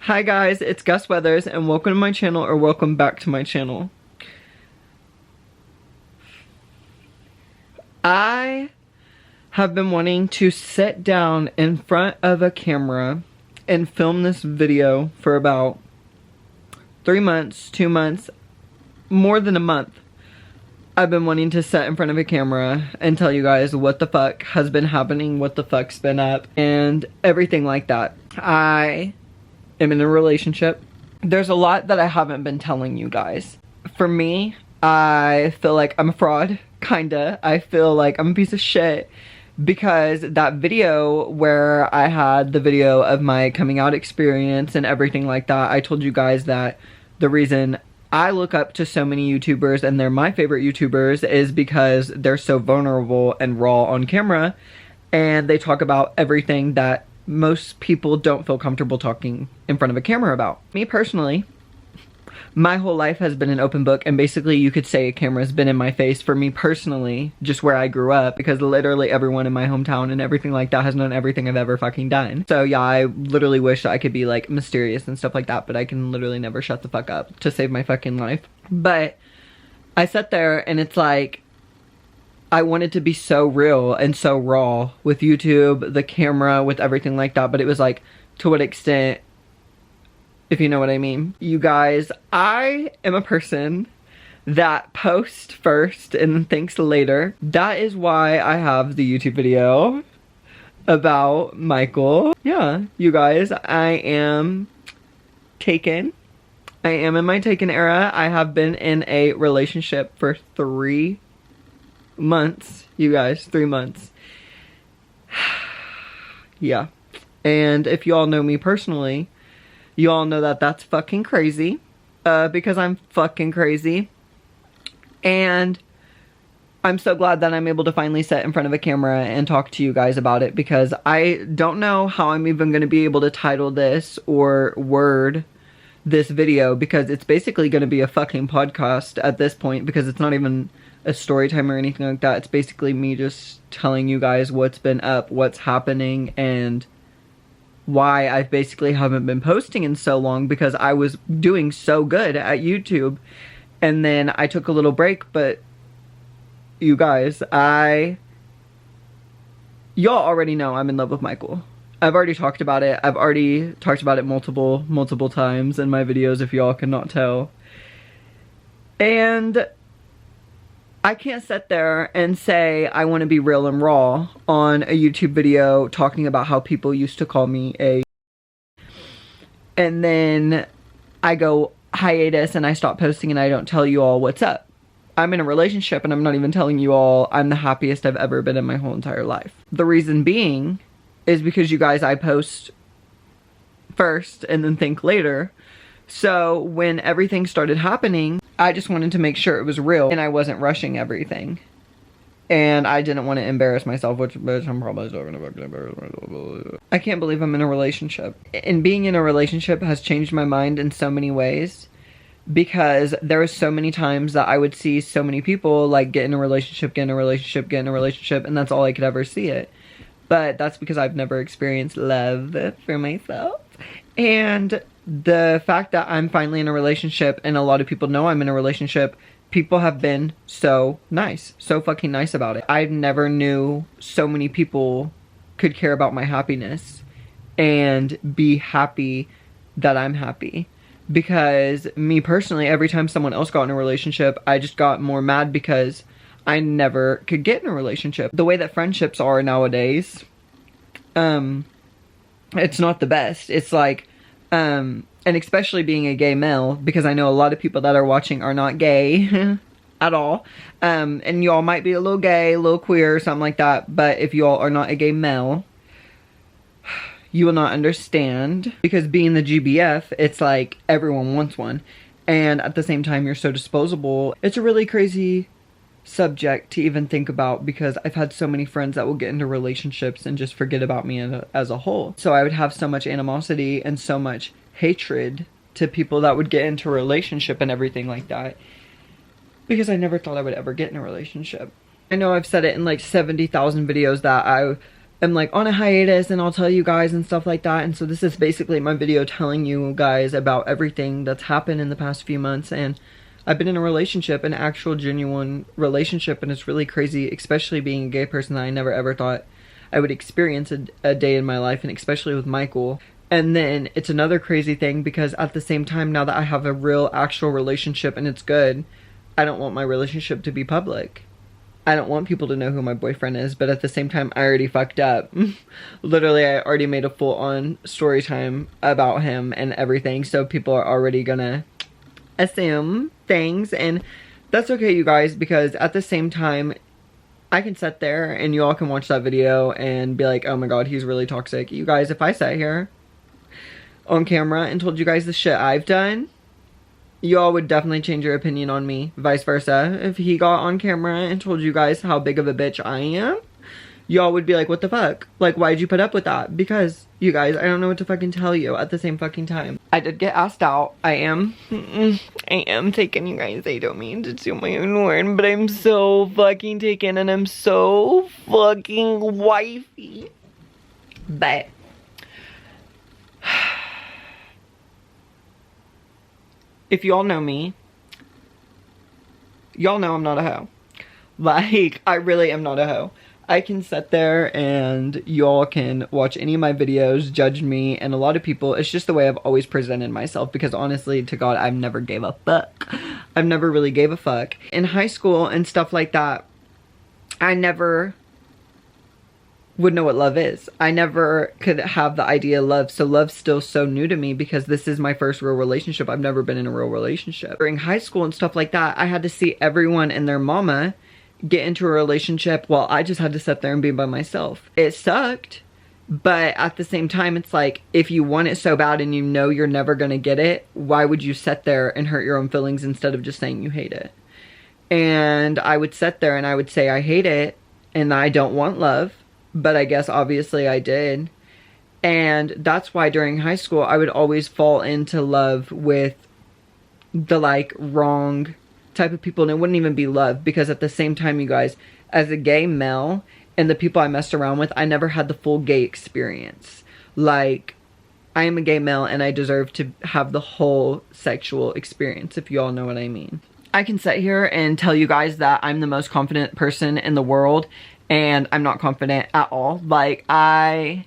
Hi guys, it's Gus Weathers and welcome to my channel, or welcome back to my channel. I have been wanting to sit down in front of a camera and film this video for about 3 months, 2 months, more than a month. I've been wanting to sit in front of a camera and tell you guys what the fuck has been happening, what the fuck's been up, and everything like that. I am in a relationship. There's a lot that I haven't been telling you guys. For me, I feel like I'm a fraud, kinda. I feel like I'm a piece of shit because that video where I had the video of my coming out experience and everything like that, I told you guys that the reason I look up to so many YouTubers and they're my favorite YouTubers is because they're so vulnerable and raw on camera, and they talk about everything that most people don't feel comfortable talking in front of a camera about. Me personally, my whole life has been an open book, and basically you could say a camera's been in my face for me personally, just where I grew up, because literally everyone in my hometown and everything like that has known everything I've ever fucking done. So yeah, I literally wish I could be like mysterious and stuff like that, but I can literally never shut the fuck up to save my fucking life. But I sat there and it's like, I wanted to be so real and so raw with YouTube, the camera, with everything like that, but it was like, to what extent, if you know what I mean. You guys, I am a person that posts first and thinks later. That is why I have the YouTube video about Michael. Yeah, you guys, I am taken. I am in my taken era. I have been in a relationship for 3 months, you guys, 3 months. Yeah. And if you all know me personally, you all know that that's fucking crazy, because I'm fucking crazy. And I'm so glad that I'm able to finally sit in front of a camera and talk to you guys about it, because I don't know how I'm even going to be able to title this or word this video, because it's basically going to be a fucking podcast at this point, because it's not even a story time or anything like that. It's basically me just telling you guys what's been up, what's happening, and why I basically haven't been posting in so long, because I was doing so good at YouTube and then I took a little break. But you guys, y'all already know I'm in love with Michael. I've already talked about it. I've already talked about it multiple times in my videos, if y'all cannot tell. And I can't sit there and say I want to be real and raw on a YouTube video talking about how people used to call me a, and then I go hiatus and I stop posting and I don't tell you all what's up. I'm in a relationship and I'm not even telling you all I'm the happiest I've ever been in my whole entire life. The reason being is because, you guys, I post first and then think later. So when everything started happening, I just wanted to make sure it was real and I wasn't rushing everything. And I didn't want to embarrass myself, which I'm probably still gonna fucking embarrass myself. I can't believe I'm in a relationship. And being in a relationship has changed my mind in so many ways, because there was so many times that I would see so many people like get in a relationship, and that's all I could ever see it. But that's because I've never experienced love for myself. And the fact that I'm finally in a relationship and a lot of people know I'm in a relationship, people have been so nice, so fucking nice about it. I never knew so many people could care about my happiness and be happy that I'm happy. Because me personally, every time someone else got in a relationship, I just got more mad because I never could get in a relationship. The way that friendships are nowadays, it's not the best. It's like, and especially being a gay male, because I know a lot of people that are watching are not gay at all. And y'all might be a little gay, a little queer, something like that. But if y'all are not a gay male, you will not understand, because being the GBF, it's like everyone wants one. And at the same time, you're so disposable. It's a really crazy subject to even think about, because I've had so many friends that will get into relationships and just forget about me as a whole. So I would have so much animosity and so much hatred to people that would get into a relationship and everything like that, because I never thought I would ever get in a relationship. I know I've said it in like 70,000 videos that I am like on a hiatus, and I'll tell you guys and stuff like that. And so this is basically my video telling you guys about everything that's happened in the past few months. And I've been in a relationship, an actual genuine relationship, and it's really crazy, especially being a gay person that I never ever thought I would experience a day in my life, and especially with Michael. And then it's another crazy thing because at the same time, now that I have a real actual relationship and it's good, I don't want my relationship to be public. I don't want people to know who my boyfriend is, but at the same time, I already fucked up. Literally, I already made a full-on story time about him and everything, so people are already gonna assume things, and that's okay, you guys, because at the same time, I can sit there and you all can watch that video and be like, oh my god, he's really toxic. You guys, if I sat here on camera and told you guys the shit I've done, you all would definitely change your opinion on me. Vice versa. If he got on camera and told you guys how big of a bitch I am, y'all would be like, what the fuck? Like, why'd you put up with that? Because, you guys, I don't know what to fucking tell you at the same fucking time. I did get asked out. I am taken, you guys. I don't mean to do my own word, but I'm so fucking taken and I'm so fucking wifey. But if y'all know me, y'all know I'm not a hoe. Like, I really am not a hoe. I can sit there and y'all can watch any of my videos, judge me, and a lot of people, it's just the way I've always presented myself, because honestly, to God, I've never gave a fuck. I've never really gave a fuck. In high school and stuff like that, I never would know what love is. I never could have the idea of love, so love's still so new to me because this is my first real relationship. I've never been in a real relationship. During high school and stuff like that, I had to see everyone and their mama get into a relationship while I just had to sit there and be by myself. It sucked, but at the same time, it's like, if you want it so bad and you know you're never gonna get it, why would you sit there and hurt your own feelings instead of just saying you hate it? And I would sit there and I would say I hate it and I don't want love, but I guess obviously I did. And that's why during high school I would always fall into love with the like wrong type of people, and it wouldn't even be love, because at the same time, you guys, as a gay male and the people I messed around with, I never had the full gay experience. Like, I am a gay male and I deserve to have the whole sexual experience, if you all know what I mean. I can sit here and tell you guys that I'm the most confident person in the world, and I'm not confident at all. Like, my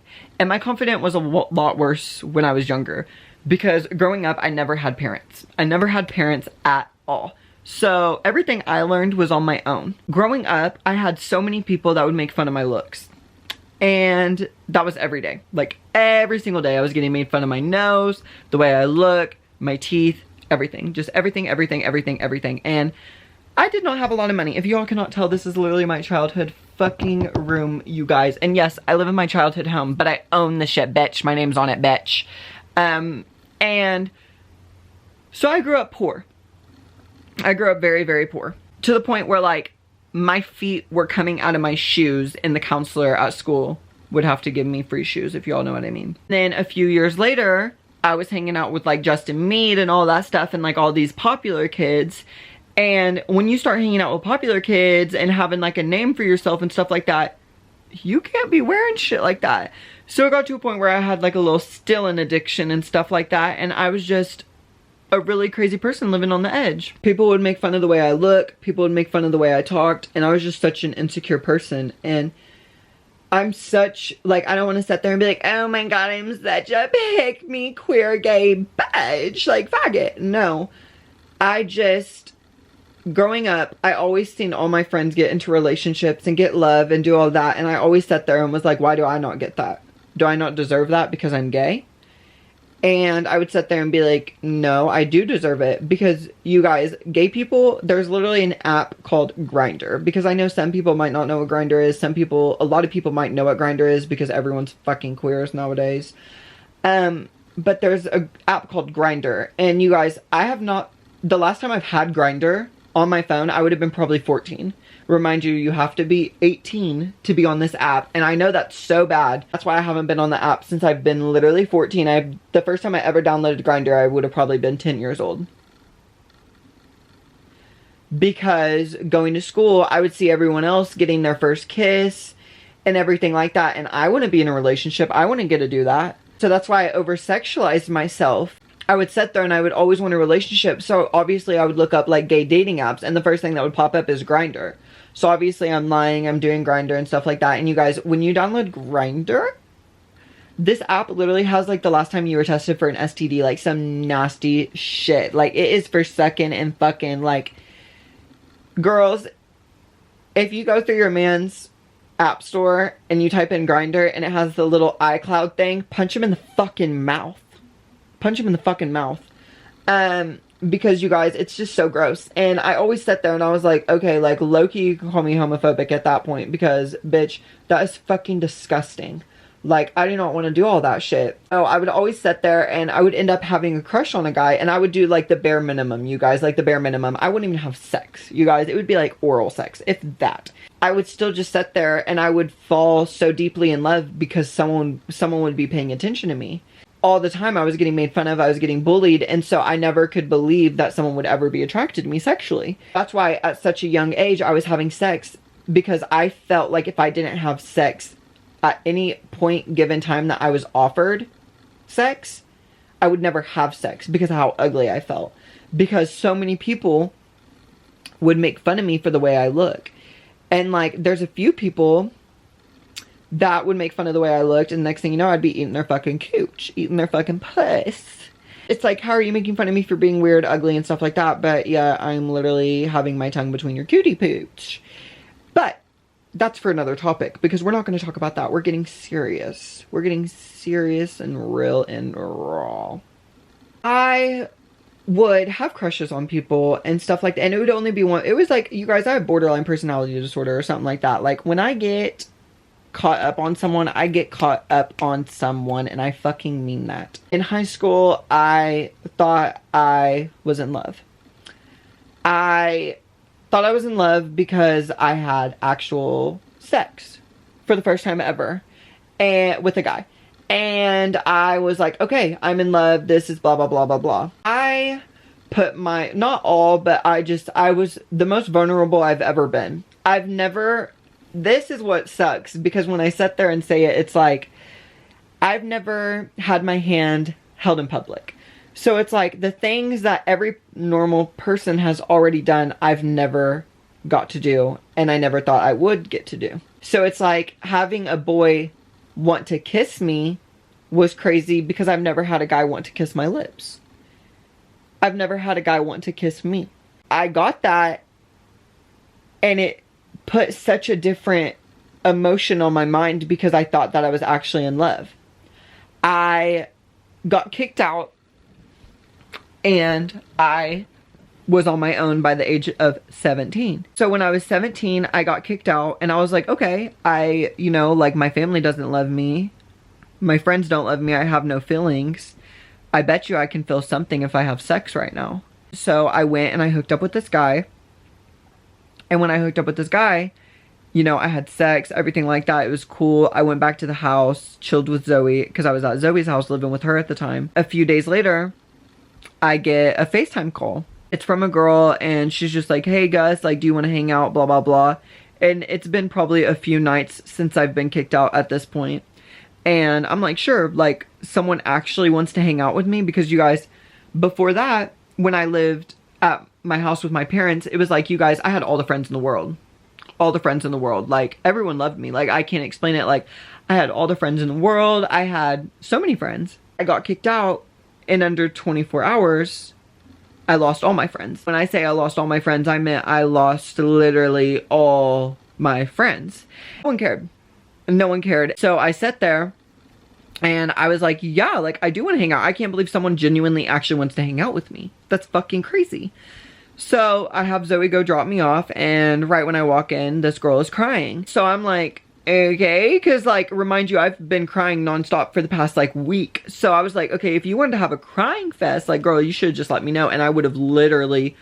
confidence was a lot worse when I was younger, because growing up, I never had parents. I never had parents at all. So everything I learned was on my own. Growing up, I had so many people that would make fun of my looks. And that was every day. Like, every single day I was getting made fun of my nose, the way I look, my teeth, everything. Just everything. And I did not have a lot of money. If you all cannot tell, this is literally my childhood fucking room, you guys. And yes, I live in my childhood home, but I own the shit, bitch. My name's on it, bitch. And so I grew up poor. I grew up very, very poor. To the point where, like, my feet were coming out of my shoes, and the counselor at school would have to give me free shoes, if you all know what I mean. Then a few years later, I was hanging out with, like, Justin Meade and all that stuff, and, like, all these popular kids. And when you start hanging out with popular kids and having, like, a name for yourself and stuff like that, you can't be wearing shit like that. So it got to a point where I had, like, a little stealing addiction and stuff like that, and I was just a really crazy person living on the edge. People would make fun of the way I look, people would make fun of the way I talked, and I was just such an insecure person. And I'm such, like, I don't want to sit there and be like, oh my god, I'm such a pick-me queer gay bitch, like, faggot. No. I just, growing up, I always seen all my friends get into relationships and get love and do all that, and I always sat there and was like, why do I not get that? Do I not deserve that because I'm gay? And I would sit there and be like, no, I do deserve it. Because, you guys, gay people, there's literally an app called Grindr. Because I know some people might not know what Grindr is. A lot of people might know what Grindr is because everyone's fucking queers nowadays. But there's an app called Grindr. And you guys, the last time I've had Grindr on my phone, I would have been probably 14. Remind you, you have to be 18 to be on this app, and I know that's so bad. That's why I haven't been on the app since I've been literally 14. The first time I ever downloaded Grindr, I would have probably been 10 years old. Because going to school, I would see everyone else getting their first kiss and everything like that. And I wouldn't be in a relationship. I wouldn't get to do that. So that's why I over-sexualized myself. I would sit there and I would always want a relationship. So obviously I would look up like gay dating apps, and the first thing that would pop up is Grindr. So obviously I'm lying, I'm doing Grindr and stuff like that. And you guys, when you download Grindr, this app literally has like the last time you were tested for an STD, like some nasty shit. Like it is for sucking and fucking. Like, girls, if you go through your man's app store and you type in Grindr and it has the little iCloud thing, punch him in the fucking mouth. Punch him in the fucking mouth. Because you guys, it's just so gross. And I always sat there and I was like, okay, like low-key you can call me homophobic at that point, because bitch, that is fucking disgusting. Like, I do not want to do all that shit. Oh, I would always sit there and I would end up having a crush on a guy, and I would do like the bare minimum, you guys, like the bare minimum. I wouldn't even have sex, you guys. It would be like oral sex, if that. I would still just sit there and I would fall so deeply in love because someone would be paying attention to me. All the time I was getting made fun of, I was getting bullied, and so I never could believe that someone would ever be attracted to me sexually. That's why at such a young age I was having sex, because I felt like if I didn't have sex at any point given time that I was offered sex, I would never have sex because of how ugly I felt. Because so many people would make fun of me for the way I look. And like, there's a few people that would make fun of the way I looked, and next thing you know, I'd be eating their fucking cooch, eating their fucking puss. It's like, how are you making fun of me for being weird, ugly, and stuff like that? But yeah, I'm literally having my tongue between your cootie pooch. But that's for another topic, because we're not going to talk about that. We're getting serious. We're getting serious and real and raw. I would have crushes on people and stuff like that, and it would only be one. It was like, you guys, I have borderline personality disorder or something like that. Like, when I get caught up on someone, I get caught up on someone, and I fucking mean that. In high school, I thought I was in love. I thought I was in love because I had actual sex for the first time ever, and with a guy. And I was like, okay, I'm in love. This is blah, blah, blah, blah, blah. I put my, not all, but I was the most vulnerable I've ever been. I've never, this is what sucks, because when I sit there and say it, it's like, I've never had my hand held in public. So it's like the things that every normal person has already done, I've never got to do, and I never thought I would get to do. So it's like having a boy want to kiss me was crazy, because I've never had a guy want to kiss my lips. I've never had a guy want to kiss me. I got that, and it put such a different emotion on my mind, because I thought that I was actually in love. I got kicked out, and I was on my own by the age of 17. So when I was 17, I got kicked out, and I was like, okay, like, my family doesn't love me. My friends don't love me. I have no feelings. I bet you I can feel something if I have sex right now. So I went and I hooked up with this guy. And when I hooked up with this guy, I had sex, everything like that. It was cool. I went back to the house, chilled with Zoe, because I was at Zoe's house living with her at the time. A few days later, I get a FaceTime call. It's from a girl, and she's just like, hey Gus, like, do you want to hang out, blah, blah, blah. And it's been probably a few nights since I've been kicked out at this point. And I'm like, sure, like, someone actually wants to hang out with me, because you guys, before that, when I lived at my house with my parents, it was like, you guys, I had all the friends in the world. All the friends in the world. Like, everyone loved me. Like, I can't explain it. Like, I had all the friends in the world. I had so many friends. I got kicked out, in under 24 hours, I lost all my friends. When I say I lost all my friends, I meant I lost literally all my friends. No one cared. No one cared. So I sat there and I was like, yeah, like, I do want to hang out. I can't believe someone genuinely actually wants to hang out with me. That's fucking crazy. So I have Zoe go drop me off, and right when I walk in, this girl is crying. So I'm like, okay, because, like, remind you, I've been crying nonstop for the past, like, week. So I was like, okay, if you wanted to have a crying fest, like, girl, you should have just let me know, and I would have literally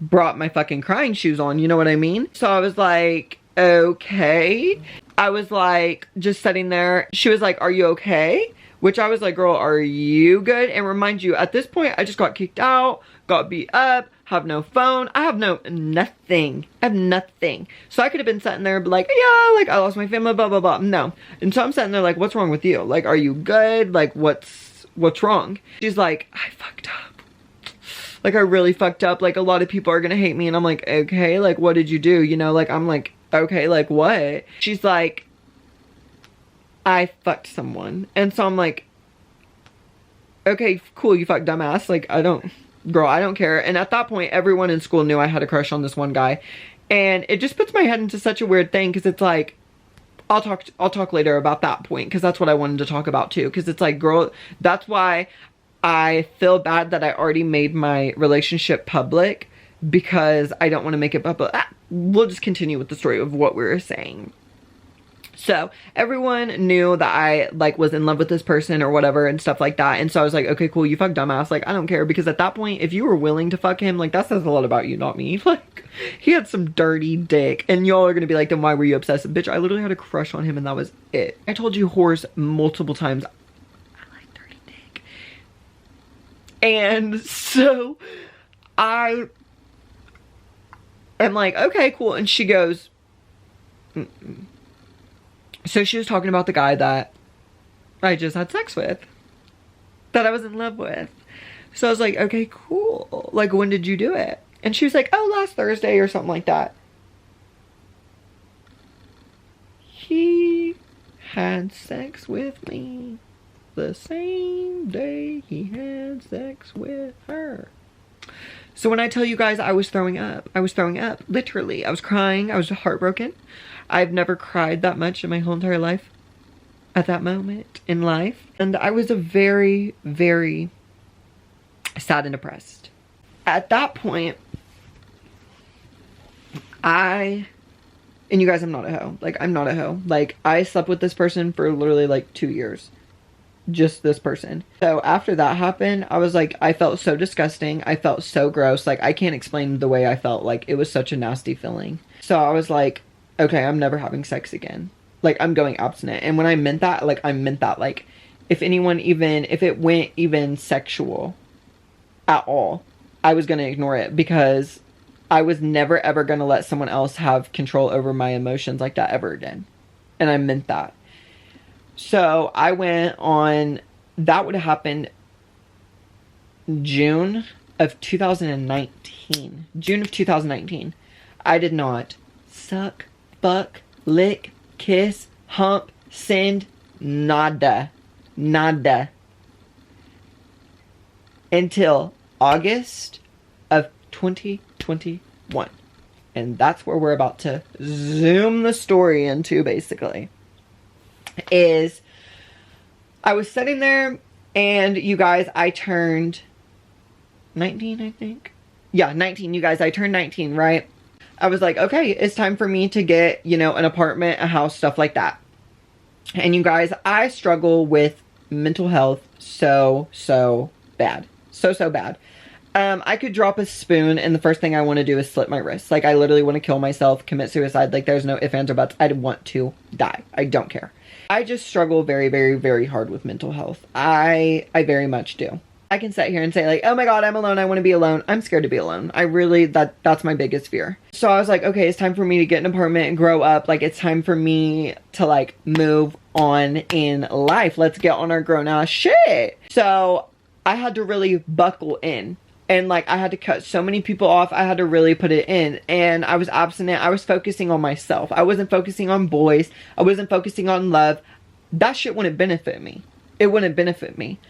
brought my fucking crying shoes on, you know what I mean? So I was like, okay. I was like, just sitting there. She was like, are you okay? Which I was like, girl, are you good? And remind you, at this point, I just got kicked out, got beat up, have no phone. I have nothing. I have nothing. So I could have been sitting there like, yeah, like I lost my family, blah, blah, blah. No. And so I'm sitting there like, what's wrong with you? Like, are you good? Like, what's wrong? She's like, I fucked up. Like, I really fucked up. Like, a lot of people are gonna hate me. And I'm like, okay, like, what did you do? You know, like, I'm like, okay, like, what? She's like, I fucked someone. And so I'm like, okay, cool, you fucked dumbass. Like, girl, I don't care. And at that point, everyone in school knew I had a crush on this one guy. And it just puts my head into such a weird thing, because it's like, I'll talk later about that point, because that's what I wanted to talk about too. Because it's like, girl, that's why I feel bad that I already made my relationship public, because I don't want to make it public. We'll just continue with the story of what we were saying. So everyone knew that I like was in love with this person or whatever and stuff like that. And so I was like, okay, cool, you fuck dumbass. Like, I don't care, because at that point, if you were willing to fuck him, like, that says a lot about you, not me. Like, he had some dirty dick, and y'all are gonna be like, then why were you obsessed? Bitch, I literally had a crush on him, and that was it. I told you whores multiple times, I like dirty dick. And so I am like, okay, cool. And she goes, mm-mm. So she was talking about the guy that I just had sex with, that I was in love with. So I was like, okay, cool. Like, when did you do it? And she was like, oh, last Thursday or something like that. He had sex with me the same day he had sex with her. So when I tell you guys I was throwing up, literally. I was crying, I was heartbroken. I've never cried that much in my whole entire life at that moment in life. And I was a very, very sad and depressed. At that point, and you guys, I'm not a hoe. Like, I'm not a hoe. Like, I slept with this person for literally like 2 years. Just this person. So after that happened, I was like, I felt so disgusting. I felt so gross. Like, I can't explain the way I felt. Like, it was such a nasty feeling. So I was like, okay, I'm never having sex again. Like, I'm going abstinent. And when I meant that, like, I meant that. Like, if it went even sexual at all, I was going to ignore it, because I was never ever going to let someone else have control over my emotions like that ever again. And I meant that. So I went on, that would have happened June of 2019. June of 2019. I did not suck, fuck, lick, kiss, hump, send, nada. Nada. Until August of 2021. And that's where we're about to zoom the story into, basically. Is I was sitting there, and you guys, I turned 19, I think. Yeah, 19, you guys, I turned 19, right? I was like, okay, it's time for me to get, you know, an apartment, a house, stuff like that. And you guys, I struggle with mental health so bad. So bad. I could drop a spoon, and the first thing I want to do is slit my wrist. Like, I literally want to kill myself, commit suicide. Like, there's no ifs, ands, or buts. I'd want to die. I don't care. I just struggle very, very, very hard with mental health. I very much do. I can sit here and say like, oh my God, I'm alone. I want to be alone. I'm scared to be alone. I really, that's my biggest fear. So I was like, okay, it's time for me to get an apartment and grow up. Like, it's time for me to like move on in life. Let's get on our grown ass shit. So I had to really buckle in. And like, I had to cut so many people off. I had to really put it in. And I was abstinent. I was focusing on myself. I wasn't focusing on boys. I wasn't focusing on love. That shit wouldn't benefit me. It wouldn't benefit me.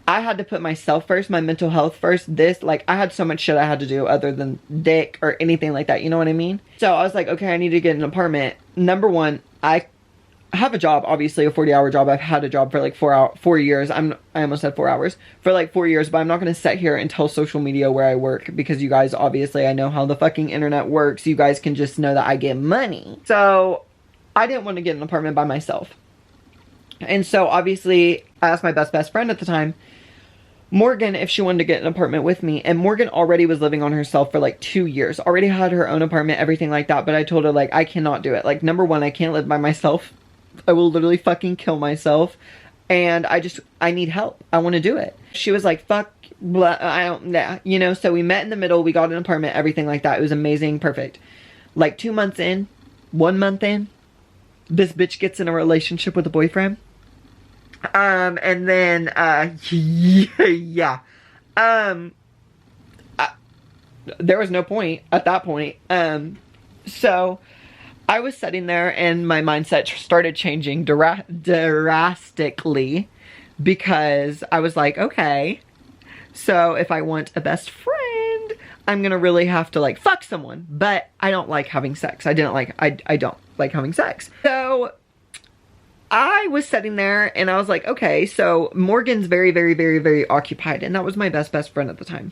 I had to put myself first, my mental health first. Like, I had so much shit I had to do other than dick or anything like that. You know what I mean? So I was like, okay, I need to get an apartment. Number one, I have a job, obviously a 40-hour job. I've had a job for like 4 years. I almost said 4 hours for like 4 years, but I'm not going to sit here and tell social media where I work, because you guys, obviously, I know how the fucking internet works. You guys can just know that I get money. So I didn't want to get an apartment by myself. And so obviously I asked my best friend at the time, Morgan, if she wanted to get an apartment with me. And Morgan already was living on herself for like 2 years, already had her own apartment, everything like that. But I told her like, I cannot do it. Like, number one, I can't live by myself. I will literally fucking kill myself. And I need help. I want to do it. She was like, fuck, blah, I don't, nah. You know, so we met in the middle. We got an apartment, everything like that. It was amazing, perfect. Like 2 months in, 1 month in, this bitch gets in a relationship with a boyfriend. And then, yeah. There was no point at that point. So I was sitting there and my mindset started changing drastically, because I was like, okay, so if I want a best friend, I'm gonna really have to like fuck someone, but I don't like having sex. I don't like having sex. So I was sitting there and I was like, okay, so Morgan's very, very, very, very occupied, and that was my best friend at the time.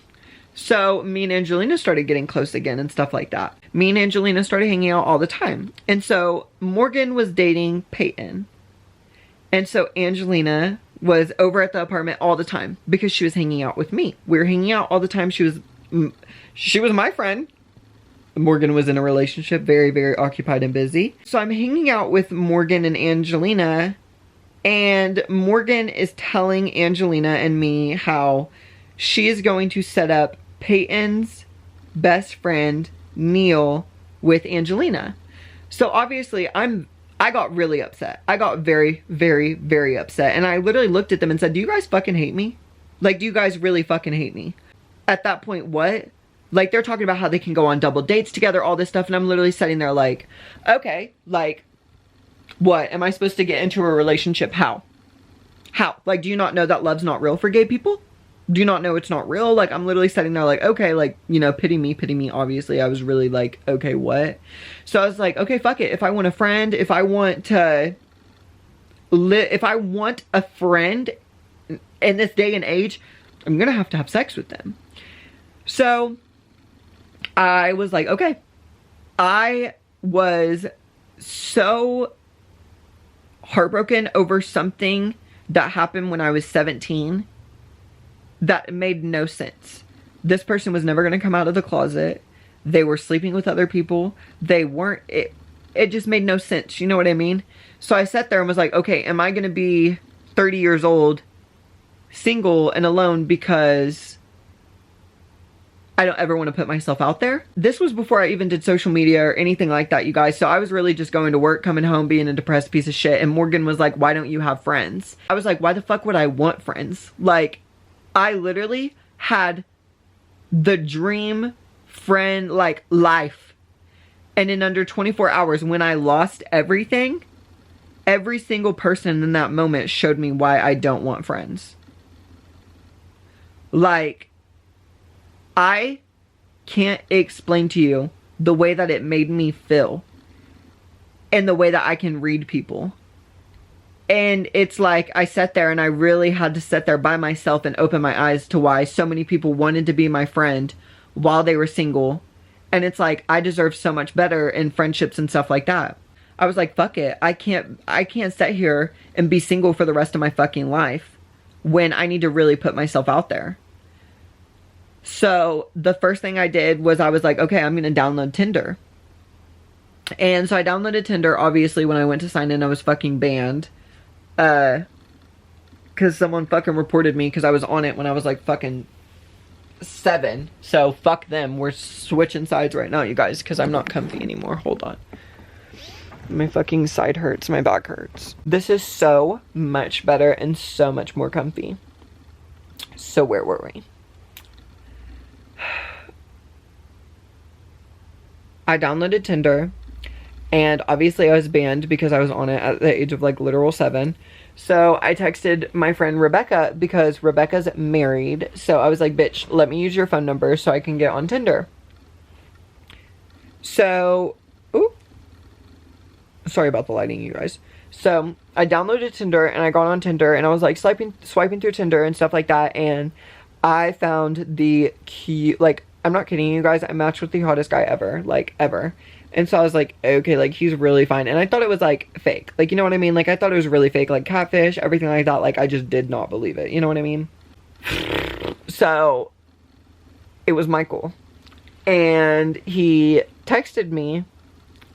So me and Angelina started getting close again and stuff like that. Me and Angelina started hanging out all the time. And so Morgan was dating Peyton. And so Angelina was over at the apartment all the time because she was hanging out with me. We were hanging out all the time. She was my friend. Morgan was in a relationship, very, very occupied and busy. So I'm hanging out with Morgan and Angelina, and Morgan is telling Angelina and me how she is going to set up Peyton's best friend, Neil, with Angelina. So obviously I got really upset. I got very, very, very upset. And I literally looked at them and said, do you guys fucking hate me? Like, do you guys really fucking hate me? At that point, what? Like, they're talking about how they can go on double dates together, all this stuff. And I'm literally sitting there like, okay, like, what? Am I supposed to get into a relationship? How? How? Like, do you not know that love's not real for gay people? Do you not know it's not real? Like, I'm literally sitting there like, okay, like, you know, pity me, pity me. Obviously, I was really like, okay, what? So I was like, okay, fuck it. If I want a friend, if I want to if I want a friend in this day and age, I'm gonna have to have sex with them. So I was like, okay. I was so heartbroken over something that happened when I was 17 that made no sense. This person was never going to come out of the closet. They were sleeping with other people. They weren't, it just made no sense. You know what I mean? So I sat there and was like, okay, am I going to be 30 years old, single and alone because I don't ever want to put myself out there? This was before I even did social media or anything like that, you guys. So I was really just going to work, coming home, being a depressed piece of shit. And Morgan was like, why don't you have friends? I was like, why the fuck would I want friends? Like, I literally had the dream friend, like, life. And in under 24 hours, when I lost everything, every single person in that moment showed me why I don't want friends. Like, I can't explain to you the way that it made me feel and the way that I can read people. And it's like, I sat there and I really had to sit there by myself and open my eyes to why so many people wanted to be my friend while they were single. And it's like, I deserve so much better in friendships and stuff like that. I was like, fuck it. I can't sit here and be single for the rest of my fucking life when I need to really put myself out there. So the first thing I did was I was like, okay, I'm going to download Tinder. And so I downloaded Tinder. Obviously, when I went to sign in, I was fucking banned. Because someone fucking reported me because I was on it when I was like fucking 7. So fuck them. We're switching sides right now, you guys, because I'm not comfy anymore. Hold on. My fucking side hurts. My back hurts. This is so much better and so much more comfy. So where were we? I downloaded Tinder. And obviously I was banned because I was on it at the age of like literal 7. So I texted my friend Rebecca because Rebecca's married. So I was like, bitch, let me use your phone number so I can get on Tinder. So, ooh, sorry about the lighting, you guys. So I downloaded Tinder and I got on Tinder and I was like swiping through Tinder and stuff like that. And I found the cute, like, I'm not kidding you guys, I matched with the hottest guy ever, like ever. And so I was like, okay, like, he's really fine. And I thought it was, like, fake. Like, you know what I mean? Like, I thought it was really fake. Like, catfish, everything like that. Like, I just did not believe it. You know what I mean? So, it was Michael. And he texted me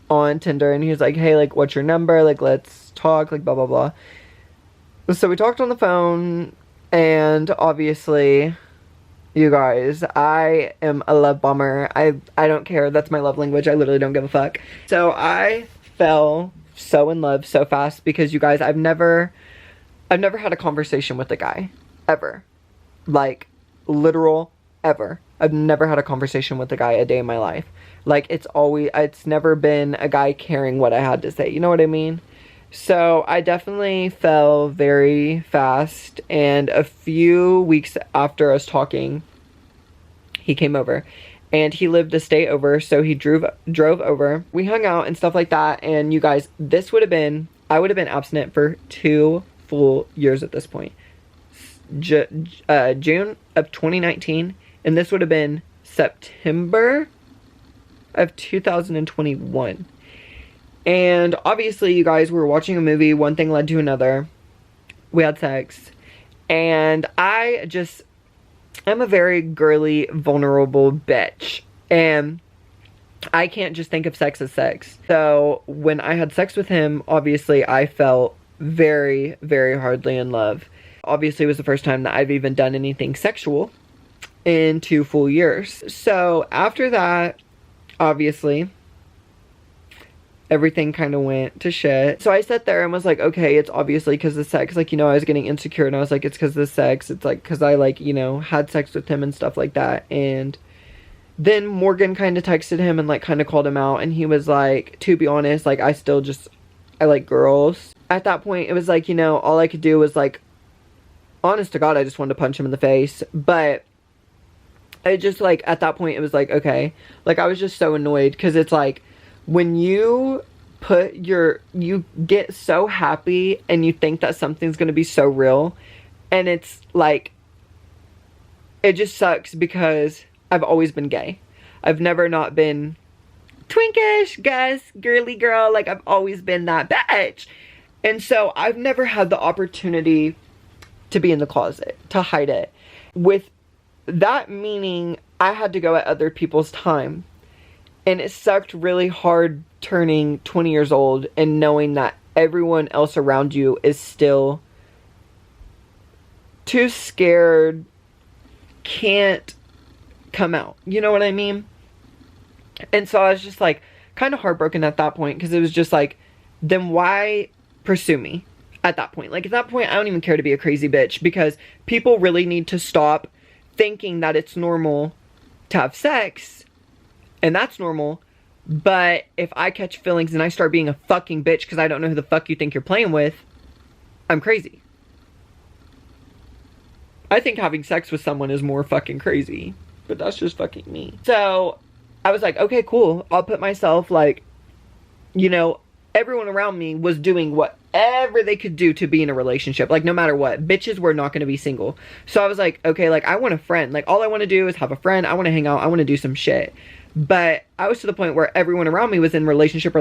on Tinder. And he was like, hey, like, what's your number? Like, let's talk. Like, blah, blah, blah. So we talked on the phone, and obviously, you guys, I am a love bomber. I don't care. That's my love language. I literally don't give a fuck. So I fell so in love so fast because, you guys, I've never had a conversation with a guy. Ever. Like, literal ever. I've never had a conversation with a guy a day in my life. Like, it's never been a guy caring what I had to say. You know what I mean? So I definitely fell very fast, and a few weeks after us talking, he came over, and he lived a state over, so he drove over. We hung out and stuff like that, and you guys, I would have been abstinent for 2 full years at this point. June of 2019, and this would have been September of 2021. And obviously, you guys, we were watching a movie, one thing led to another. We had sex. And I'm a very girly, vulnerable bitch. And I can't just think of sex as sex. So when I had sex with him, obviously I felt very, very hardly in love. Obviously, it was the first time that I've even done anything sexual in 2 full years. So after that, obviously, everything kind of went to shit. So I sat there and was like, okay, it's obviously because of sex. Like, you know, I was getting insecure, and I was like, it's because of the sex. It's like, because I, like, you know, had sex with him and stuff like that. And then Morgan kind of texted him and, like, kind of called him out. And he was like, to be honest, like, I like girls. At that point, it was like, you know, all I could do was, like, honest to God, I just wanted to punch him in the face. But I just, like, at that point, it was like, okay. Like, I was just so annoyed, because it's like, when you get so happy and you think that something's gonna be so real, and it's like, it just sucks, because I've always been gay. I've never not been twinkish, Gus, girly girl. Like, I've always been that bitch. And so I've never had the opportunity to be in the closet, to hide it. With that meaning, I had to go at other people's time. And it sucked really hard turning 20 years old and knowing that everyone else around you is still too scared, can't come out. You know what I mean? And so I was just like kind of heartbroken at that point, because it was just like, then why pursue me at that point? Like, at that point, I don't even care to be a crazy bitch, because people really need to stop thinking that it's normal to have sex. And that's normal. But if I catch feelings and I start being a fucking bitch because I don't know who the fuck you think you're playing with, I'm crazy. I think having sex with someone is more fucking crazy. But that's just fucking me. So I was like, okay, cool. I'll put myself, like, you know, everyone around me was doing whatever they could do to be in a relationship. Like, no matter what. Bitches were not going to be single. So I was like, okay, like, I want a friend. Like, all I want to do is have a friend. I want to hang out. I want to do some shit. But I was to the point where everyone around me was in relationship,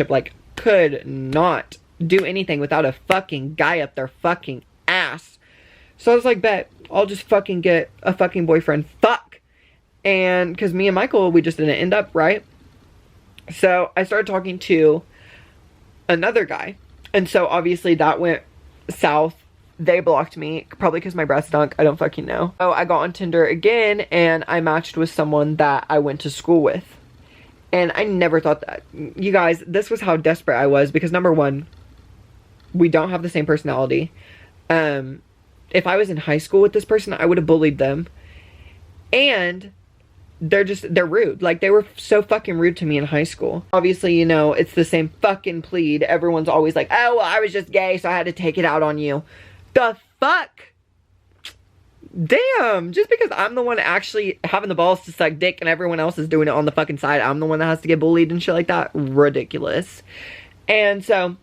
like, could not do anything without a fucking guy up their fucking ass. So I was like, bet, I'll just fucking get a fucking boyfriend. Fuck. And, because me and Michael, we just didn't end up, right? So I started talking to another guy. And so obviously that went south. They blocked me, probably because my breath stunk. I don't fucking know. So I got on Tinder again, and I matched with someone that I went to school with. And I never thought that. You guys, this was how desperate I was, because number one, we don't have the same personality. If I was in high school with this person, I would have bullied them. And they're rude. Like, they were so fucking rude to me in high school. Obviously, you know, it's the same fucking plead. Everyone's always like, oh, well, I was just gay, so I had to take it out on you. The fuck? Damn. Just because I'm the one actually having the balls to suck dick and everyone else is doing it on the fucking side, I'm the one that has to get bullied and shit like that? Ridiculous. And so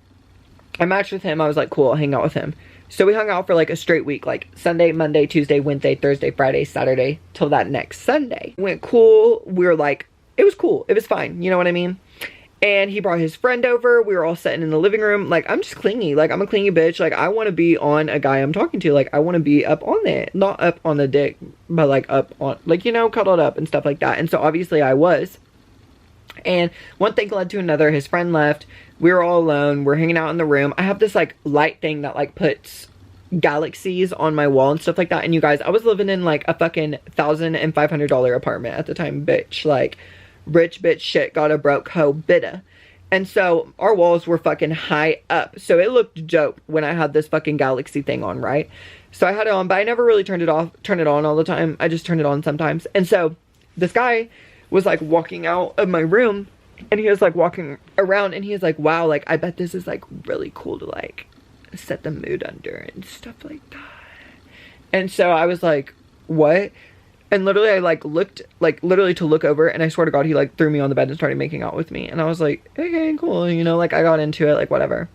I matched with him. I was like, cool, I'll hang out with him. So we hung out for like a straight week, like Sunday, Monday, Tuesday, Wednesday, Thursday, Friday, Saturday, till that next Sunday. Went cool. We were like, it was cool. It was fine. You know what I mean? And he brought his friend over. We were all sitting in the living room. Like, I'm just clingy. Like, I'm a clingy bitch. Like, I want to be on a guy I'm talking to. Like, I want to be up on it. Not up on the dick, but like up on, like, you know, cuddled up and stuff like that. And so obviously I was. And one thing led to another. His friend left. We were all alone. We're hanging out in the room. I have this like light thing that like puts galaxies on my wall and stuff like that. And you guys, I was living in like a fucking $1,500 apartment at the time, bitch. Like, rich bitch shit got a broke hoe bitta. And so our walls were fucking high up. So it looked dope when I had this fucking galaxy thing on, right? So I had it on, but I never really turn it on all the time. I just turned it on sometimes. And so this guy was like walking out of my room, and he was like walking around, and he was like, wow, like I bet this is like really cool to like set the mood under and stuff like that. And so I was like, what? And literally I like looked, like literally to look over, and I swear to God, he like threw me on the bed and started making out with me. And I was like, okay, cool, you know, like I got into it, like whatever.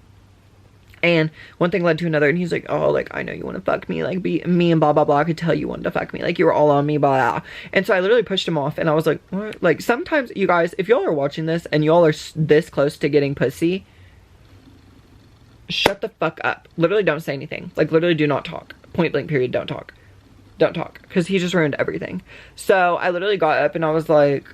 And one thing led to another, and he's like, oh, like, I know you want to fuck me, like, be me and blah, blah, blah. I could tell you wanted to fuck me, like, you were all on me, blah, blah. And so I literally pushed him off, and I was like, what? Like, sometimes, you guys, if y'all are watching this, and y'all are this close to getting pussy, shut the fuck up. Literally don't say anything. Like, literally do not talk. Point blank period, don't talk. Don't talk. Because he just ruined everything. So I literally got up, and I was like,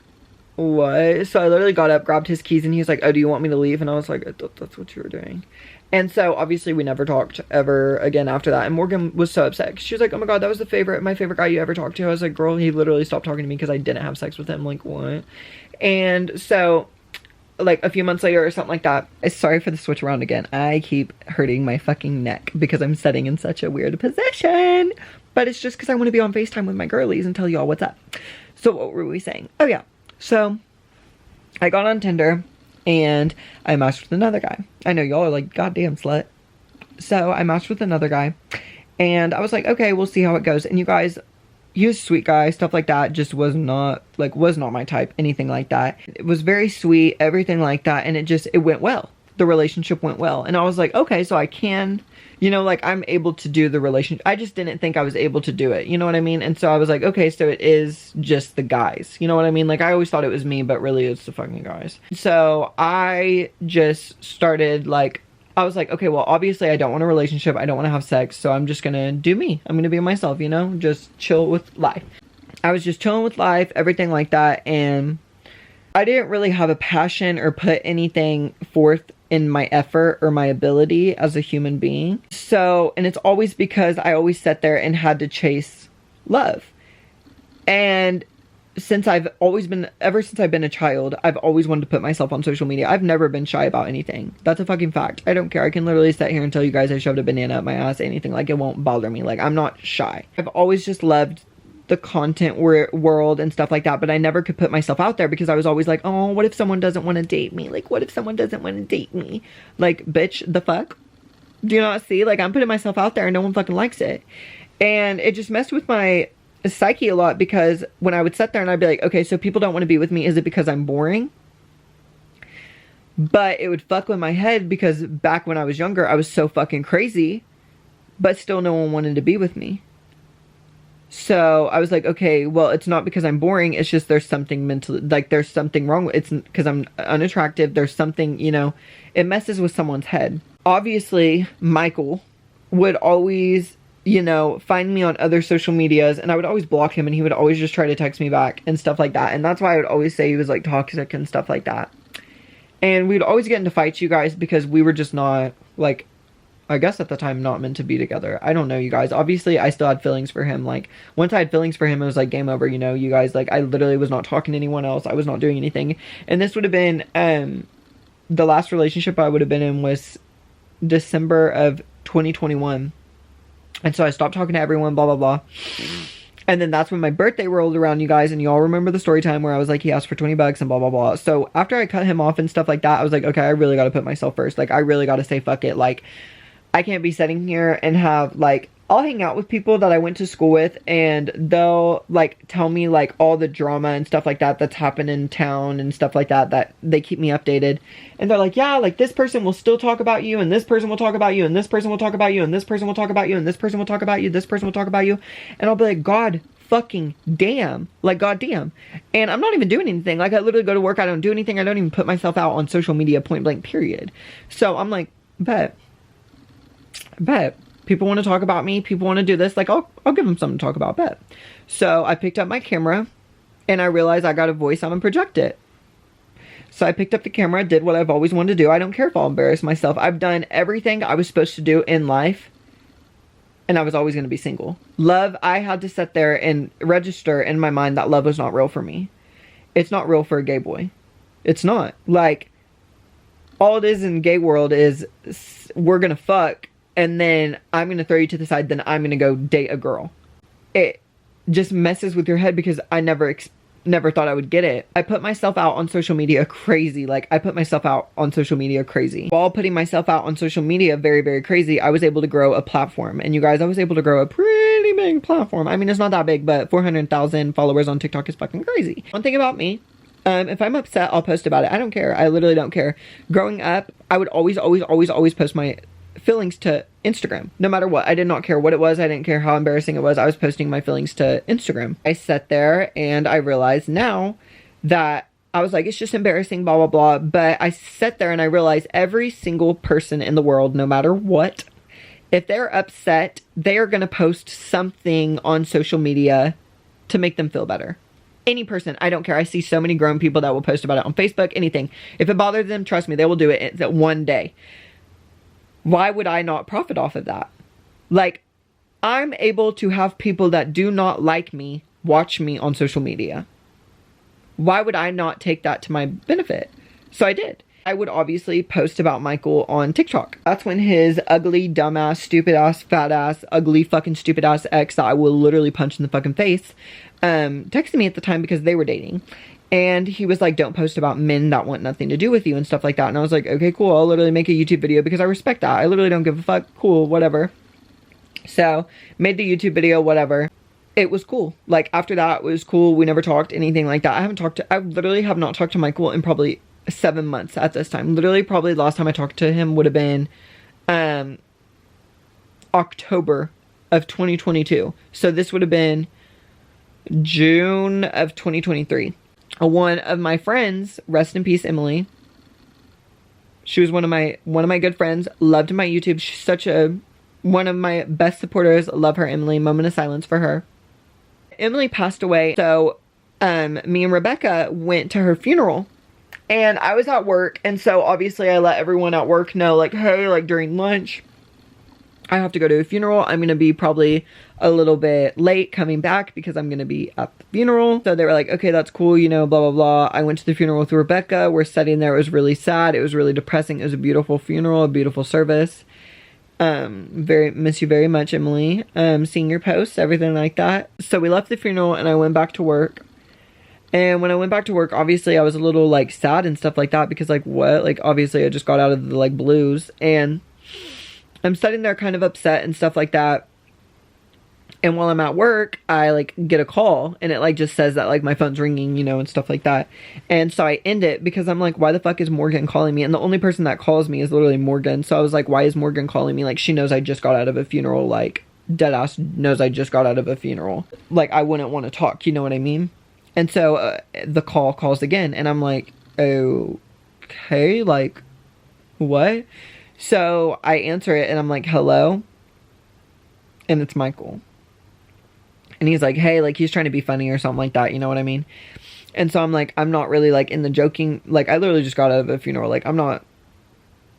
what? So I literally got up, grabbed his keys, and he was like, oh, do you want me to leave? And I was like, I thought that's what you were doing. And so obviously we never talked ever again after that. And Morgan was so upset. She was like, oh my God, that was my favorite guy you ever talked to. I was like, girl, he literally stopped talking to me because I didn't have sex with him. Like, what? And so like a few months later or something like that. Sorry for the switch around again. I keep hurting my fucking neck because I'm sitting in such a weird position. But it's just because I want to be on FaceTime with my girlies and tell y'all what's up. So what were we saying? Oh yeah. So I got on Tinder. And I matched with another guy. I know y'all are like, goddamn slut. So I matched with another guy. And I was like, okay, we'll see how it goes. And you guys, he was a sweet guy, stuff like that. Just was not my type, anything like that. It was very sweet, everything like that. And it went well. The relationship went well. And I was like, okay, so I can, you know, like I'm able to do the relationship. I just didn't think I was able to do it. You know what I mean? And so I was like, okay, so it is just the guys. You know what I mean? Like I always thought it was me, but really it's the fucking guys. So I just started like, I was like, okay, well, obviously I don't want a relationship. I don't want to have sex. So I'm just going to do me. I'm going to be myself, you know, just chill with life. I was just chilling with life, everything like that. And I didn't really have a passion or put anything forth in my effort or my ability as a human being. So, and it's always because I always sat there and had to chase love. And since I've always been, ever since I've been a child, I've always wanted to put myself on social media. I've never been shy about anything. That's a fucking fact. I don't care. I can literally sit here and tell you guys I shoved a banana up my ass, anything. Like, it won't bother me. Like, I'm not shy. I've always just loved the content world and stuff like that, but I never could put myself out there because I was always like, oh, what if someone doesn't want to date me? Like, what if someone doesn't want to date me? Like, bitch, the fuck? Do you not see? Like, I'm putting myself out there and no one fucking likes it. And it just messed with my psyche a lot because when I would sit there and I'd be like, okay, so people don't want to be with me. Is it because I'm boring? But it would fuck with my head because back when I was younger, I was so fucking crazy, but still no one wanted to be with me. So I was like, okay, well, it's not because I'm boring. It's just there's something mentally, like there's something wrong. It's because I'm unattractive. There's something, you know, it messes with someone's head. Obviously, Michael would always, you know, find me on other social medias and I would always block him and he would always just try to text me back and stuff like that. And that's why I would always say he was like toxic and stuff like that. And we'd always get into fights, you guys, because we were just not like, I guess at the time, not meant to be together. I don't know, you guys. Obviously, I still had feelings for him. Like, once I had feelings for him, it was like game over, you know, you guys. Like, I literally was not talking to anyone else. I was not doing anything. And this would have been, the last relationship I would have been in was December of 2021. And so I stopped talking to everyone, blah, blah, blah. And then that's when my birthday rolled around, you guys. And y'all remember the story time where I was like, he asked for 20 bucks and blah, blah, blah. So after I cut him off and stuff like that, I was like, okay, I really got to put myself first. Like, I really got to say, fuck it. Like, I can't be sitting here and have, like, I'll hang out with people that I went to school with and they'll, like, tell me, like, all the drama and stuff like that that's happened in town and stuff like that, that they keep me updated. And they're like, yeah, like, this person will still talk about you and this person will talk about you and this person will talk about you and this person will talk about you and this person will talk about you, this person will talk about you. And I'll be like, God fucking damn. Like, God damn. And I'm not even doing anything. Like, I literally go to work, I don't do anything. I don't even put myself out on social media, point blank, period. So I'm like, bet people want to talk about me, people want to do this, like I'll give them something to talk about, bet. So I picked up my camera and I realized I got a voice, I'm gonna project it. So I picked up the camera, did what I've always wanted to do. I don't care if I'll embarrass myself. I've done everything I was supposed to do in life, and I was always going to be single. Love, I had to sit there and register in my mind that love was not real for me. It's not real for a gay boy. It's not. Like, all it is in gay world is we're going to fuck, and then I'm going to throw you to the side, then I'm going to go date a girl. It just messes with your head because I never thought I would get it. I put myself out on social media crazy. Like, I put myself out on social media crazy. While putting myself out on social media very, very crazy, I was able to grow a platform. And you guys, I was able to grow a pretty big platform. I mean, it's not that big, but 400,000 followers on TikTok is fucking crazy. One thing about me, if I'm upset, I'll post about it. I don't care. I literally don't care. Growing up, I would always post my feelings to Instagram, no matter what. I did not care what it was. I didn't care how embarrassing it was. I was posting my feelings to Instagram. I sat there and I realized now that I was like, it's just embarrassing, blah, blah, blah. But I sat there and I realized every single person in the world, no matter what, if they're upset, they are going to post something on social media to make them feel better. Any person, I don't care. I see so many grown people that will post about it on Facebook, anything. If it bothers them, trust me, they will do it one day. Why would I not profit off of that? Like, I'm able to have people that do not like me watch me on social media. Why would I not take that to my benefit? So I did. I would obviously post about Michael on TikTok. That's when his ugly, dumbass, stupid ass, fat ass, ugly, fucking stupid ass ex that I will literally punch in the fucking face, texted me at the time because they were dating. And he was like, don't post about men that want nothing to do with you and stuff like that. And I was like, okay, cool. I'll literally make a YouTube video because I respect that. I literally don't give a fuck. Cool, whatever. So, made the YouTube video, whatever. It was cool. Like, after that, it was cool. We never talked, anything like that. I literally have not talked to Michael in probably 7 months at this time. Literally, probably the last time I talked to him would have been October of 2022. So, this would have been June of 2023. One of my friends, rest in peace, Emily. She was one of my good friends. Loved my YouTube. She's such one of my best supporters. Love her, Emily. Moment of silence for her. Emily passed away. So, me and Rebecca went to her funeral. And I was at work. And so, obviously, I let everyone at work know, like, hey, like, during lunch, I have to go to a funeral. I'm going to be probably a little bit late coming back because I'm going to be at the funeral. So they were like, okay, that's cool, you know, blah, blah, blah. I went to the funeral with Rebecca. We're sitting there. It was really sad. It was really depressing. It was a beautiful funeral, a beautiful service. Miss you very much, Emily. Seeing your posts, everything like that. So we left the funeral and I went back to work. And when I went back to work, obviously I was a little like sad and stuff like that because like what? Like obviously I just got out of the like blues and I'm sitting there kind of upset and stuff like that. And while I'm at work, I like get a call and it like just says that like my phone's ringing, you know, and stuff like that. And so I end it because I'm like, why the fuck is Morgan calling me? And the only person that calls me is literally Morgan. So I was like, why is Morgan calling me? Like she knows I just got out of a funeral, like deadass knows I just got out of a funeral. Like I wouldn't want to talk, you know what I mean? And so the call calls again and I'm like, okay, like what? So I answer it and I'm like, hello? And it's Michael. And he's like, hey, like he's trying to be funny or something like that, you know what I mean? And so I'm like, I'm not really like in the joking, like I literally just got out of a funeral, like I'm not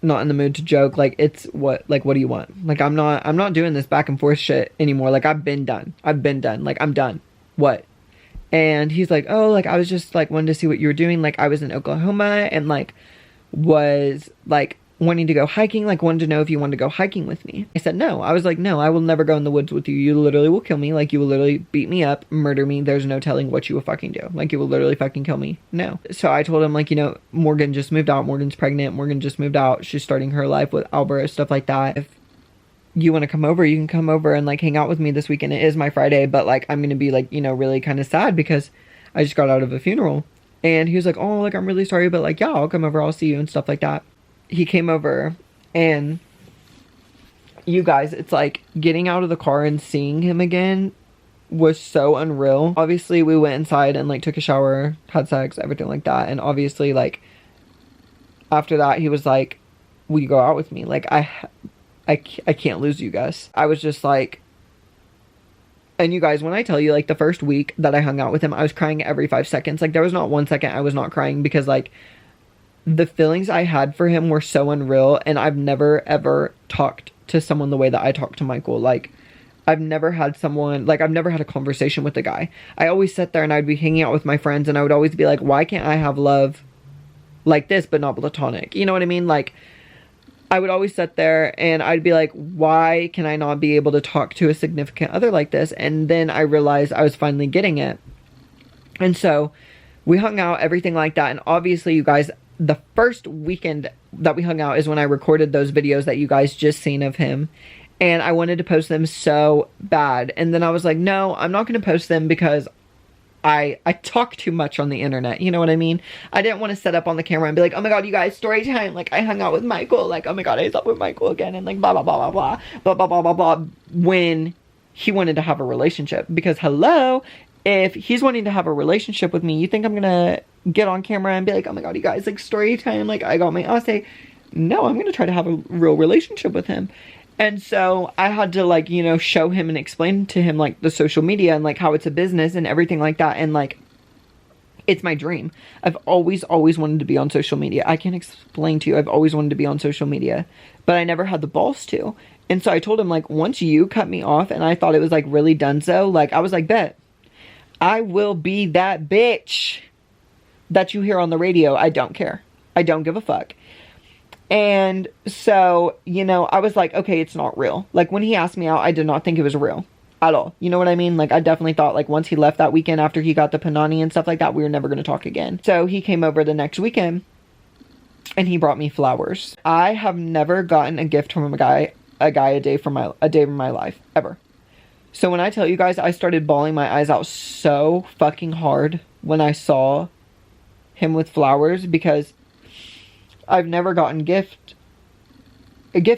in the mood to joke, like it's what do you want? Like I'm not doing this back and forth shit anymore, like I've been done, like I'm done, what? And he's like, oh, like I was just like wanted to see what you were doing, like I was in Oklahoma and like was like wanting to go hiking, like wanted to know if you wanted to go hiking with me. I said no. I was like, no, I will never go in the woods with you. You literally will kill me. Like you will literally beat me up, murder me. There's no telling what you will fucking do. Like you will literally fucking kill me. No. So I told him like, you know, Morgan just moved out. Morgan's pregnant. Morgan just moved out. She's starting her life with Albert, stuff like that. If you want to come over, you can come over and like hang out with me this weekend. It is my Friday, but like I'm going to be like, you know, really kind of sad because I just got out of a funeral. And he was like, oh, like I'm really sorry, but like, yeah, I'll come over. I'll see you and stuff like that. He came over and you guys, it's like getting out of the car and seeing him again was so unreal. Obviously we went inside and like took a shower, had sex, everything like that. And obviously like after that he was like, will you go out with me? Like I can't lose you guys. I was just like, and you guys, when I tell you like the first week that I hung out with him, I was crying every 5 seconds. Like there was not 1 second I was not crying because like the feelings I had for him were so unreal, and I've never ever talked to someone the way that I talked to Michael. Like, I've never had someone, like, I've never had a conversation with a guy. I always sit there and I'd be hanging out with my friends and I would always be like, why can't I have love like this but not platonic? You know what I mean? Like, I would always sit there and I'd be like, why can I not be able to talk to a significant other like this? And then I realized I was finally getting it. And so we hung out, everything like that. And obviously, you guys, the first weekend that we hung out is when I recorded those videos that you guys just seen of him. And I wanted to post them so bad. And then I was like, no, I'm not going to post them because I talk too much on the internet. You know what I mean? I didn't want to set up on the camera and be like, oh my god, you guys, story time. Like, I hung out with Michael. Like, oh my god, I slept with Michael again. And like, blah, blah, blah, blah, blah, blah, blah, blah, blah, blah. When he wanted to have a relationship. Because, hello, if he's wanting to have a relationship with me, you think I'm going to get on camera and be like, oh my god, you guys, like, story time. Like, I got my essay. No, I'm going to try to have a real relationship with him. And so I had to, like, you know, show him and explain to him, like, the social media and, like, how it's a business and everything like that. And, like, it's my dream. I've always wanted to be on social media. I can't explain to you. I've always wanted to be on social media. But I never had the balls to. And so I told him, like, once you cut me off and I thought it was, like, really donezo, like, I was like, bet. I will be that bitch that you hear on the radio. I don't care. I don't give a fuck. And so, you know, I was like, okay, it's not real. Like, when he asked me out, I did not think it was real at all. You know what I mean? Like, I definitely thought, like, once he left that weekend after he got the panani and stuff like that, we were never going to talk again. So he came over the next weekend and he brought me flowers. I have never gotten a gift from a guy a day from my life, ever. So when I tell you guys, I started bawling my eyes out so fucking hard when I saw him with flowers, because I've never gotten gifts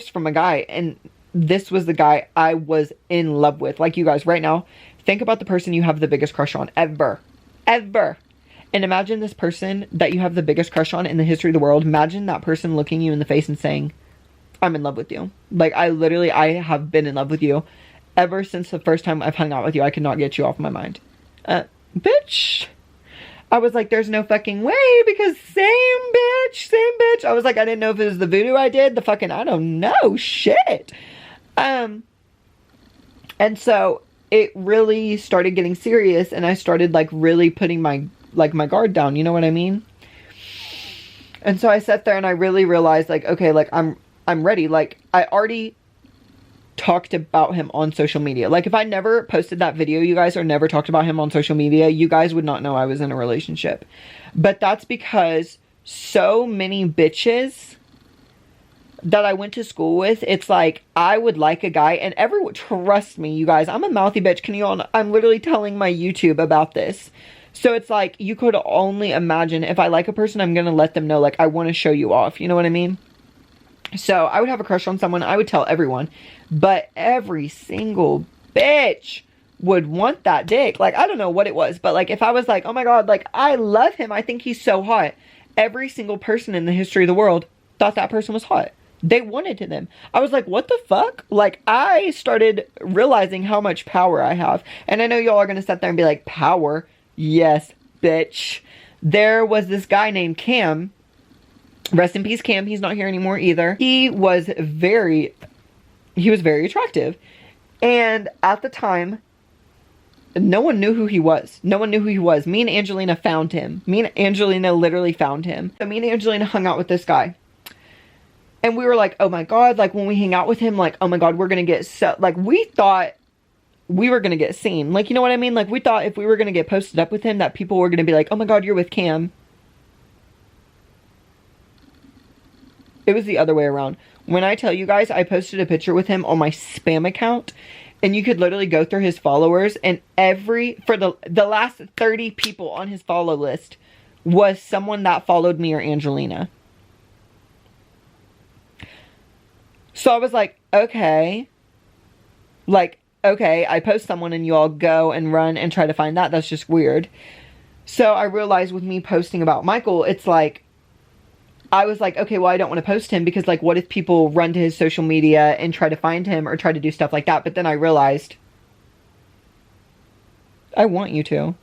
from a guy, and this was the guy I was in love with. Like, you guys, right now, think about the person you have the biggest crush on ever. And imagine this person that you have the biggest crush on in the history of the world. Imagine that person looking you in the face and saying, I'm in love with you. Like, I have been in love with you ever since the first time I've hung out with you. I could not get you off my mind. Bitch. I was like, there's no fucking way, because same bitch. I was like, I didn't know if it was the voodoo I did, the fucking, I don't know, shit. And so it really started getting serious, and I started, like, really putting my guard down, you know what I mean? And so I sat there and I really realized, like, okay, like, I'm ready. Like, I already talked about him on social media. Like, if I never posted that video, you guys, or never talked about him on social media, you guys would not know I was in a relationship. But that's because so many bitches that I went to school with, it's like, I would like a guy, and everyone, trust me, you guys, I'm a mouthy bitch. Can you all, I'm literally telling my YouTube about this. So it's like, you could only imagine, if I like a person, I'm gonna let them know, like, I want to show you off. You know what I mean? So I would have a crush on someone, I would tell everyone, but every single bitch would want that dick. Like, I don't know what it was, but like, if I was like, oh my god, like, I love him, I think he's so hot, every single person in the history of the world thought that person was hot. They wanted to them. I was like, what the fuck? Like, I started realizing how much power I have. And I know y'all are gonna sit there and be like, power? Yes, bitch. There was this guy named Cam. Rest in peace, Cam. He's not here anymore either. He was very attractive. And at the time, no one knew who he was. No one knew who he was. Me and Angelina found him. Me and Angelina literally found him. So me and Angelina hung out with this guy. And we were like, oh my god, like, when we hang out with him, like, oh my god, we're gonna get so, like, we thought we were gonna get seen. Like, you know what I mean? Like, we thought if we were gonna get posted up with him, that people were gonna be like, oh my god, you're with Cam. It was the other way around. When I tell you guys, I posted a picture with him on my spam account, and you could literally go through his followers, and for the last 30 people on his follow list was someone that followed me or Angelina. So I was like, okay. Like, okay, I post someone and you all go and run and try to find that. That's just weird. So I realized with me posting about Michael, it's like, I was like, okay, well, I don't want to post him because, like, what if people run to his social media and try to find him or try to do stuff like that? But then I realized, I want you to.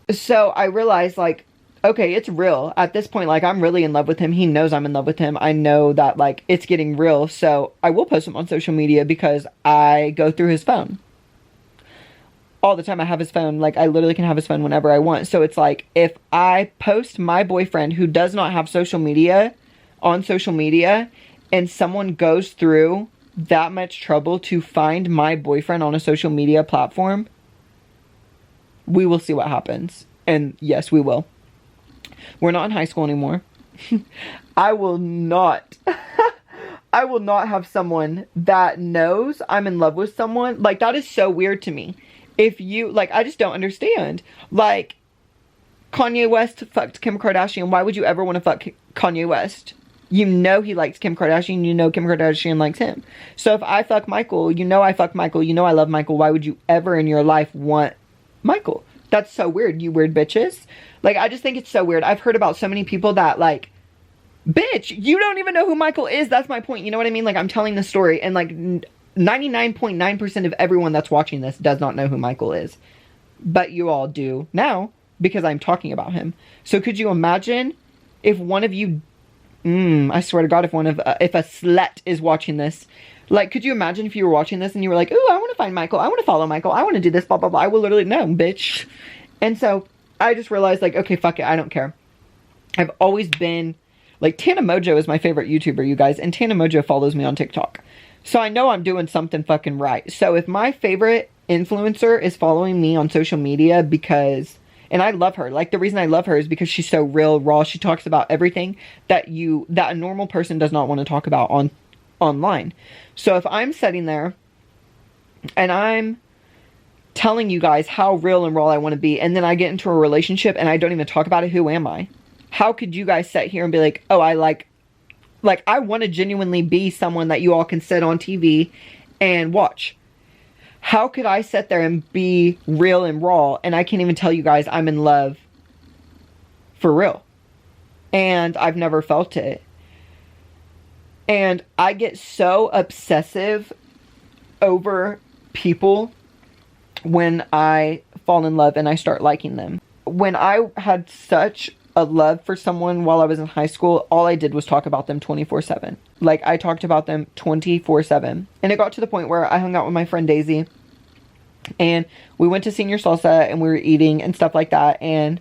So I realized, like, okay, it's real. At this point, like, I'm really in love with him. He knows I'm in love with him. I know that, like, it's getting real. So I will post him on social media because I go through his phone all the time. I have his phone. Like, I literally can have his phone whenever I want. So it's like, if I post my boyfriend who does not have social media on social media, and someone goes through that much trouble to find my boyfriend on a social media platform, we will see what happens. And yes, we will. We're not in high school anymore. I will not I will not have someone that knows I'm in love with someone. Like, that is so weird to me. If you, like, I just don't understand. Like, Kanye West fucked Kim Kardashian. Why would you ever want to fuck Kanye West? You know he likes Kim Kardashian. You know Kim Kardashian likes him. So if I fuck Michael, you know I fuck Michael. You know I love Michael. Why would you ever in your life want Michael? That's so weird, you weird bitches. Like, I just think it's so weird. I've heard about so many people that, like, bitch, you don't even know who Michael is. That's my point. You know what I mean? Like, I'm telling the story, and, like, 99.9% of everyone that's watching this does not know who Michael is. But you all do now, because I'm talking about him. So could you imagine if one of you, I swear to God, if a slut is watching this, like, could you imagine if you were watching this and you were like, ooh, I want to find Michael, I want to follow Michael, I want to do this, blah, blah, blah. I will literally, no, bitch. And so I just realized, like, okay, fuck it, I don't care. I've always been, like, Tana Mojo is my favorite YouTuber, you guys, and Tana Mojo follows me on TikTok. So I know I'm doing something fucking right. So if my favorite influencer is following me on social media because, and I love her, like, the reason I love her is because she's so real, raw. She talks about everything that a normal person does not want to talk about online. So if I'm sitting there and I'm telling you guys how real and raw I want to be, and then I get into a relationship and I don't even talk about it, who am I? How could you guys sit here and be like, oh, I want to genuinely be someone that you all can sit on TV and watch? How could I sit there and be real and raw and I can't even tell you guys I'm in love for real? And I've never felt it. And I get so obsessive over people when I fall in love and I start liking them. When I had such a love for someone while I was in high school, all I did was talk about them 24/7. Like, I talked about them 24/7. And it got to the point where I hung out with my friend Daisy and we went to Senior Salsa and we were eating and stuff like that. And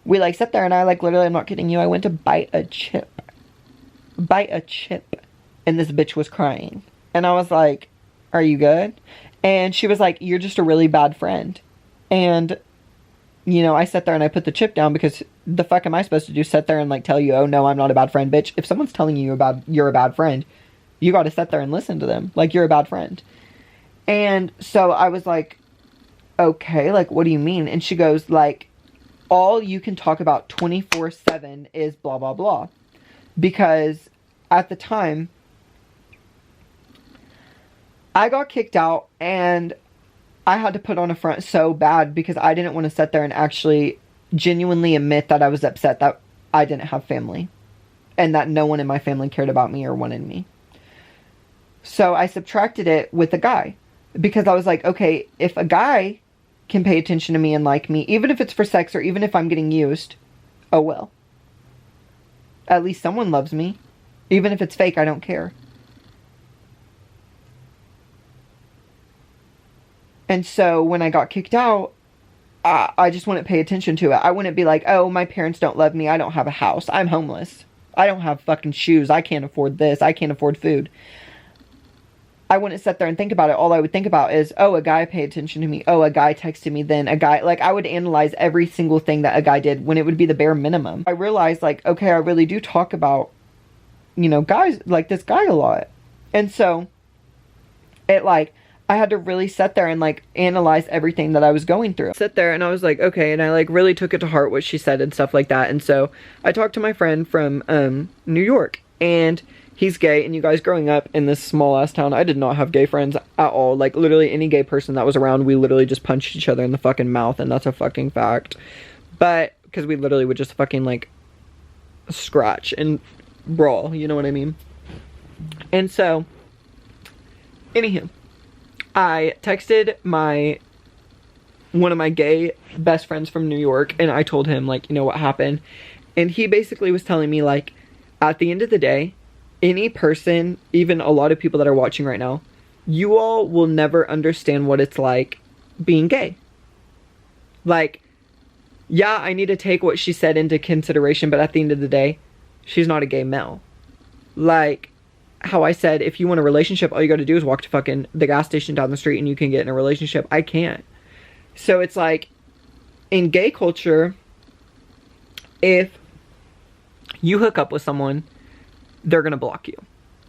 we, like, sat there and I, like, literally, I'm not kidding you, I went to bite a chip. And this bitch was crying. And I was like, are you good? And she was like, you're just a really bad friend. And, you know, I sat there and I put the chip down because the fuck am I supposed to do? Sit there and, like, tell you, oh no, I'm not a bad friend, bitch. If someone's telling you you're a bad friend, you got to sit there and listen to them. Like, you're a bad friend. And so I was like, okay, like, what do you mean? And she goes, like, all you can talk about 24/7 is blah, blah, blah. Because at the time, I got kicked out and I had to put on a front so bad because I didn't want to sit there and actually genuinely admit that I was upset that I didn't have family and that no one in my family cared about me or wanted me. So I subtracted it with a guy because I was like, okay, if a guy can pay attention to me and like me, even if it's for sex or even if I'm getting used, oh well. At least someone loves me. Even if it's fake, I don't care. And so when I got kicked out, I just wouldn't pay attention to it. I wouldn't be like, oh, my parents don't love me. I don't have a house. I'm homeless. I don't have fucking shoes. I can't afford this. I can't afford food. I wouldn't sit there and think about it. All I would think about is, oh, a guy paid attention to me. Oh, a guy texted me. Then a guy, like, I would analyze every single thing that a guy did when it would be the bare minimum. I realized, like, okay, I really do talk about, you know, guys, like, this guy a lot. And so it, like, I had to really sit there and, like, analyze everything that I was going through. Sit there and I was like, okay, and I, like, really took it to heart what she said and stuff like that. And so I talked to my friend from New York, and he's gay. And you guys, growing up in this small ass town, I did not have gay friends at all. Like, literally any gay person that was around, we literally just punched each other in the fucking mouth, and that's a fucking fact. But because we literally would just fucking, like, scratch and brawl, you know what I mean? And so anywho, I texted my one of my gay best friends from New York, and I told him, like, you know, what happened. And he basically was telling me, like, at the end of the day, any person, even a lot of people that are watching right now, you all will never understand what it's like being gay. Like, yeah, I need to take what she said into consideration, but at the end of the day, she's not a gay male. Like, how I said, if you want a relationship, all you gotta do is walk to fucking the gas station down the street and you can get in a relationship. I can't. So it's like, in gay culture, if you hook up with someone, they're gonna block you.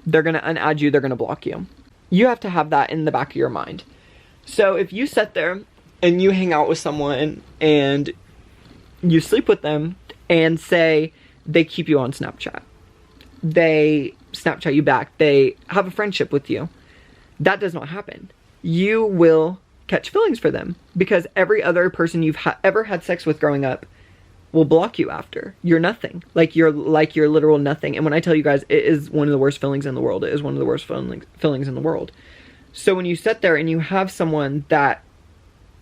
They're gonna unadd you, they're gonna block you. You have to have that in the back of your mind. So if you sit there and you hang out with someone and you sleep with them and say they keep you on Snapchat, they Snapchat you back, they have a friendship with you, that does not happen. You will catch feelings for them because every other person you've ever had sex with growing up will block you after. You're nothing. Like you're literal nothing. And when I tell you guys, it is one of the worst feelings in the world. It is one of the worst feelings in the world. So when you sit there and you have someone that,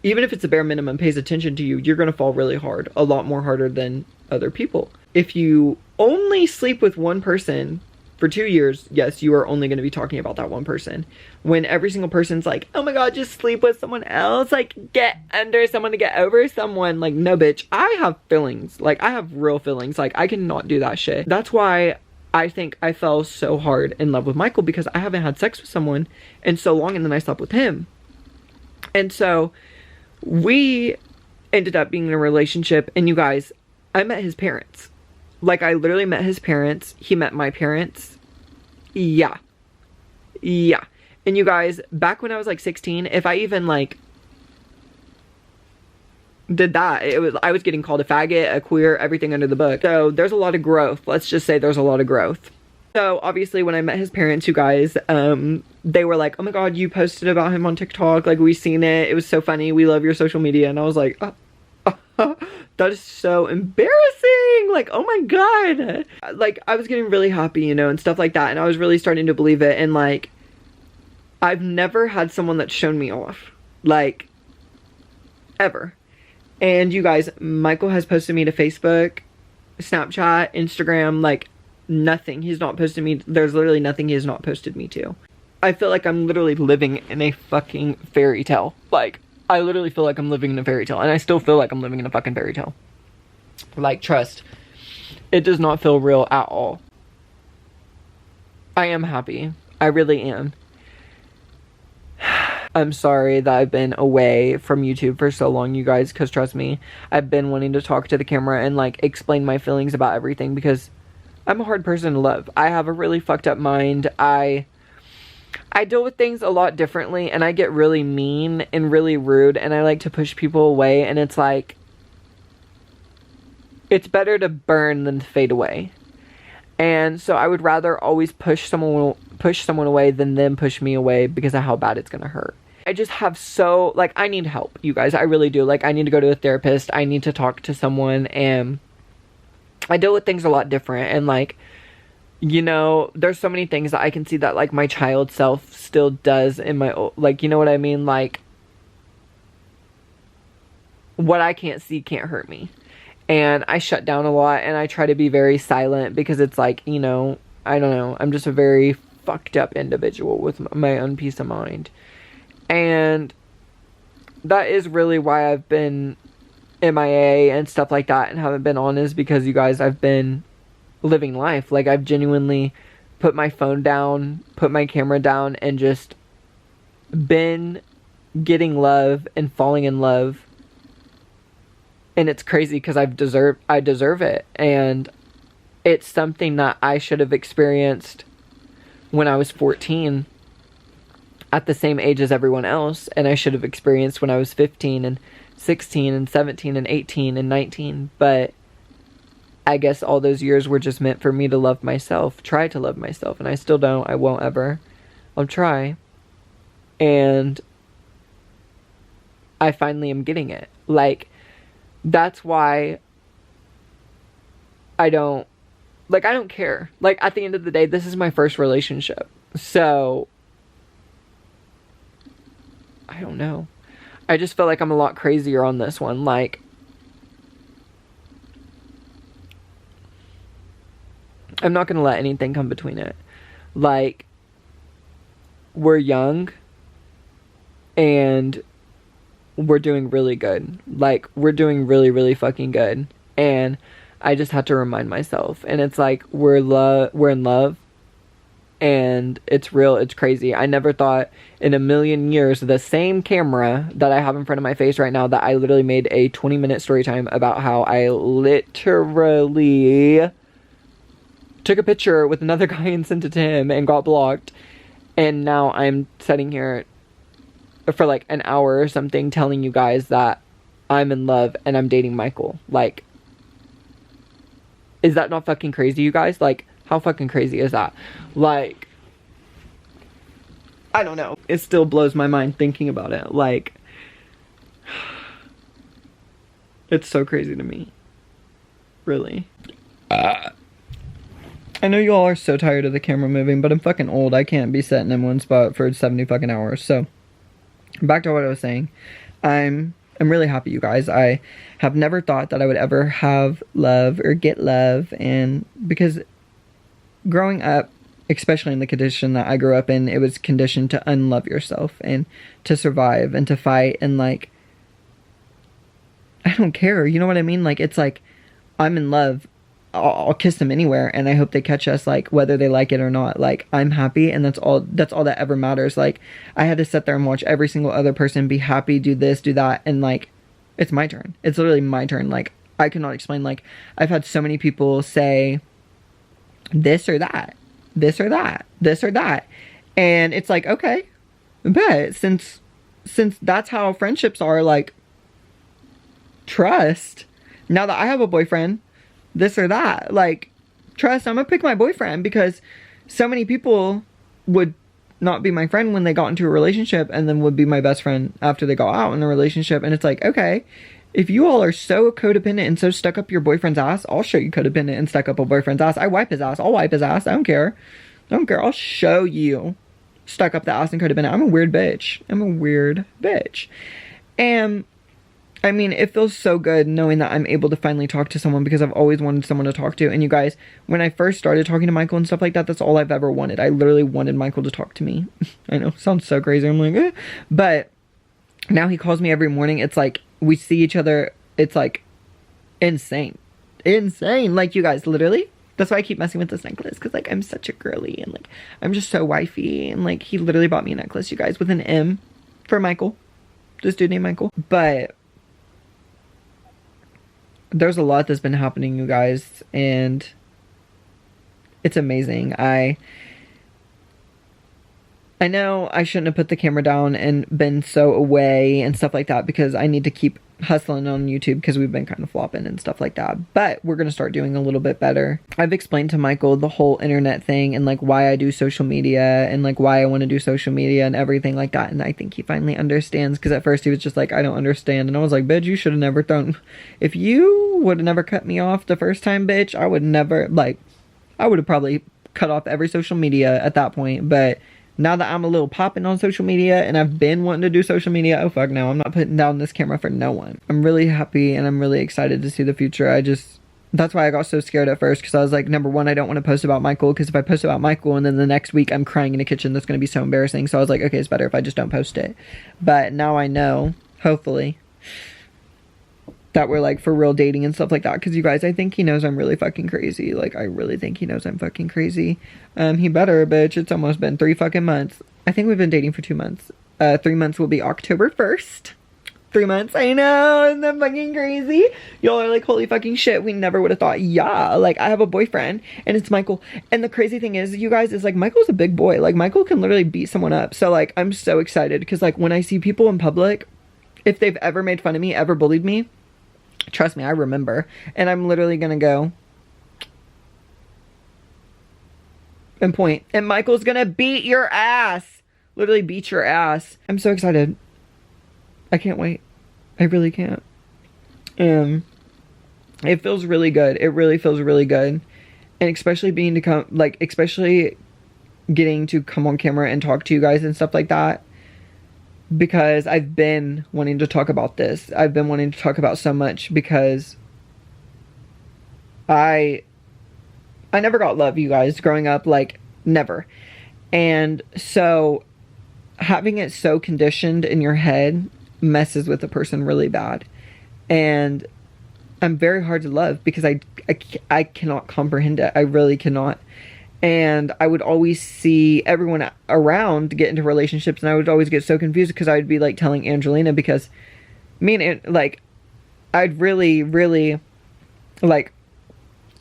even if it's a bare minimum, pays attention to you, you're going to fall really hard. A lot more harder than other people. If you only sleep with one person for 2 years, yes, you are only going to be talking about that one person. When every single person's like, oh my god, just sleep with someone else, like get under someone to get over someone. Like, no bitch, I have feelings. Like, I have real feelings. Like, I cannot do that shit. That's why I think I fell so hard in love with Michael, because I haven't had sex with someone in so long, and then I slept with him. And so we ended up being in a relationship, and you guys, I met his parents. Like, I literally met his parents. He met my parents. Yeah. Yeah. And you guys, back when I was like 16, if I even like did that, I was getting called a faggot, a queer, everything under the book. So there's a lot of growth. Let's just say there's a lot of growth. So obviously when I met his parents, you guys, they were like, oh my god, you posted about him on TikTok. Like, we seen it. It was so funny. We love your social media. And I was like, that is so embarrassing. Like, oh my god. Like, I was getting really happy, you know, and stuff like that. And I was really starting to believe it. And like, I've never had someone that's shown me off. Like, ever. And you guys, Michael has posted me to Facebook, Snapchat, Instagram, like nothing. He's not posted me. There's literally nothing he has not posted me to. I feel like I'm literally living in a fucking fairy tale. Like, I literally feel like I'm living in a fairy tale. And I still feel like I'm living in a fucking fairy tale. Like, trust. It does not feel real at all. I am happy. I really am. I'm sorry that I've been away from YouTube for so long, you guys, because trust me, I've been wanting to talk to the camera and like explain my feelings about everything, because I'm a hard person to love. I have a really fucked up mind. I deal with things a lot differently, and I get really mean and really rude, and I like to push people away, and it's like, it's better to burn than to fade away. And so I would rather always push someone away than them push me away, because of how bad it's gonna hurt. I just have so, like, I need help, you guys. I really do. Like, I need to go to a therapist. I need to talk to someone, and I deal with things a lot different. And like, you know, there's so many things that I can see that like my child self still does in my, like, you know what I mean? Like, what I can't see can't hurt me. And I shut down a lot, and I try to be very silent, because it's like, you know, I don't know. I'm just a very fucked up individual with my own peace of mind. And that is really why I've been MIA and stuff like that and haven't been on, is because, you guys, I've been living life. Like, I've genuinely put my phone down, put my camera down, and just been getting love and falling in love. And it's crazy, because I deserve it. And it's something that I should have experienced when I was 14, at the same age as everyone else. And I should have experienced when I was 15 and 16 and 17 and 18 and 19. But I guess all those years were just meant for me to love myself, try to love myself. And I still don't. I won't ever. I'll try. And I finally am getting it. Like, that's why I don't care. Like, at the end of the day, this is my first relationship. So, I don't know. I just feel like I'm a lot crazier on this one. Like, I'm not gonna let anything come between it. Like, we're young and we're doing really good. Like, we're doing really, really fucking good. And I just had to remind myself. And it's like, we're in love. And it's real, it's crazy. I never thought in a million years the same camera that I have in front of my face right now, that I literally made a 20-minute story time about how I literally took a picture with another guy and sent it to him and got blocked. And now I'm sitting here for like an hour or something telling you guys that I'm in love and I'm dating Michael. Like, is that not fucking crazy, you guys? Like, how fucking crazy is that? Like, I don't know. It still blows my mind thinking about it. Like, it's so crazy to me. Really. I know you all are so tired of the camera moving, but I'm fucking old. I can't be sitting in one spot for 70 fucking hours. So, back to what I was saying. I'm really happy, you guys. I have never thought that I would ever have love or get love. And because growing up, especially in the condition that I grew up in, it was conditioned to unlove yourself and to survive and to fight. And like, I don't care. You know what I mean? Like, it's like, I'm in love. I'll kiss them anywhere, and I hope they catch us, like, whether they like it or not. Like, I'm happy, and that's all that ever matters. Like, I had to sit there and watch every single other person be happy, do this, do that, and like, it's my turn. It's literally my turn. Like, I cannot explain. Like, I've had so many people say this or that, this or that, this or that, and it's like, okay, but since that's how friendships are, like, trust. Now that I have a boyfriend, this or that, like, trust, I'm gonna pick my boyfriend, because so many people would not be my friend when they got into a relationship and then would be my best friend after they got out in a relationship. And it's like, okay, if you all are so codependent and so stuck up your boyfriend's ass, I'll show you codependent and stuck up a boyfriend's ass. I wipe his ass. I'll wipe his ass. I don't care. I don't care. I'll show you stuck up the ass and codependent. I'm a weird bitch. I'm a weird bitch. And I mean, it feels so good knowing that I'm able to finally talk to someone, because I've always wanted someone to talk to. And you guys, when I first started talking to Michael and stuff like that, that's all I've ever wanted. I literally wanted Michael to talk to me. I know, sounds so crazy. I'm like, eh. But now he calls me every morning. It's like, we see each other. It's like insane. Insane. Like, you guys, literally. That's why I keep messing with this necklace, because like, I'm such a girly and like, I'm just so wifey. And like, he literally bought me a necklace, you guys, with an M for Michael. This dude named Michael. But there's a lot that's been happening, you guys, and it's amazing. I know I shouldn't have put the camera down and been so away and stuff like that, because I need to keep hustling on YouTube, because we've been kind of flopping and stuff like that. But we're going to start doing a little bit better. I've explained to Michael the whole internet thing and like why I do social media and like why I want to do social media and everything like that. And I think he finally understands, because at first he was just like, I don't understand. And I was like, bitch, you should have never thrown, if you would have never cut me off the first time, bitch, I would never, like, I would have probably cut off every social media at that point. But now that I'm a little popping on social media and I've been wanting to do social media, oh fuck no, I'm not putting down this camera for no one. I'm really happy and I'm really excited to see the future. That's why I got so scared at first, because I was like, number one, I don't want to post about Michael, because if I post about Michael and then the next week I'm crying in the kitchen, that's going to be so embarrassing. So I was like, okay, it's better if I just don't post it. But now I know, hopefully, that we're like for real dating and stuff like that. Because you guys, I think he knows I'm really fucking crazy. Like, I really think he knows I'm fucking crazy. He better, bitch. It's almost been 3 fucking months. I think we've been dating for 2 months. 3 months will be October 1st. 3 months. I know. Isn't that fucking crazy? Y'all are like, holy fucking shit. We never would have thought. Yeah. Like, I have a boyfriend and it's Michael. And the crazy thing is, you guys, is like, Michael's a big boy. Like, Michael can literally beat someone up. So like, I'm so excited, because like, when I see people in public, if they've ever made fun of me, ever bullied me, trust me, I remember. And I'm literally gonna go and point. And Michael's gonna beat your ass. Literally beat your ass. I'm so excited. I can't wait. I really can't. It feels really good. It really feels really good. And especially especially getting to come on camera and talk to you guys and stuff like that. because I've been wanting to talk about this. I've been wanting to talk about so much because I never got love, you guys, growing up, like, never. And so having it so conditioned in your head messes with a person really bad. And I'm very hard to love because I cannot comprehend it. I really cannot. And I would always see everyone around get into relationships, and I would always get so confused because I would be like telling Angelina, because me and like, I'd really, really, like,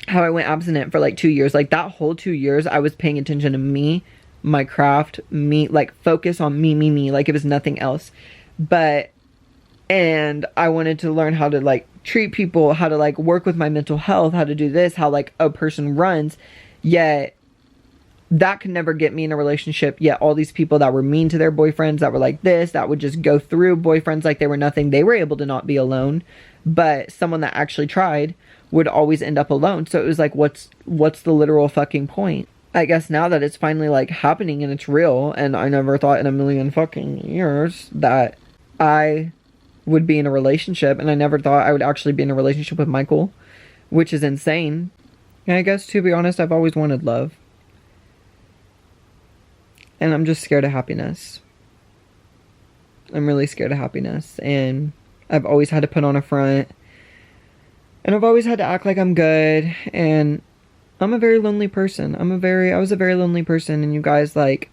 how I went abstinent for like 2 years. Like, that whole 2 years, I was paying attention to me, my craft, me, like, focus on me, like it was nothing else. And I wanted to learn how to, like, treat people, how to, like, work with my mental health, how to do this, how, like, a person runs. Yet that could never get me in a relationship. Yet all these people that were mean to their boyfriends, that were like this, that would just go through boyfriends like they were nothing, they were able to not be alone. But someone that actually tried would always end up alone. So it was like, what's the literal fucking point? I guess now that it's finally, like, happening and it's real, and I never thought in a million fucking years that I would be in a relationship, and I never thought I would actually be in a relationship with Michael, which is insane. And I guess, to be honest, I've always wanted love. And I'm just scared of happiness. I'm really scared of happiness. And I've always had to put on a front. And I've always had to act like I'm good. And I'm a very lonely person. I was a very lonely person. And you guys, like,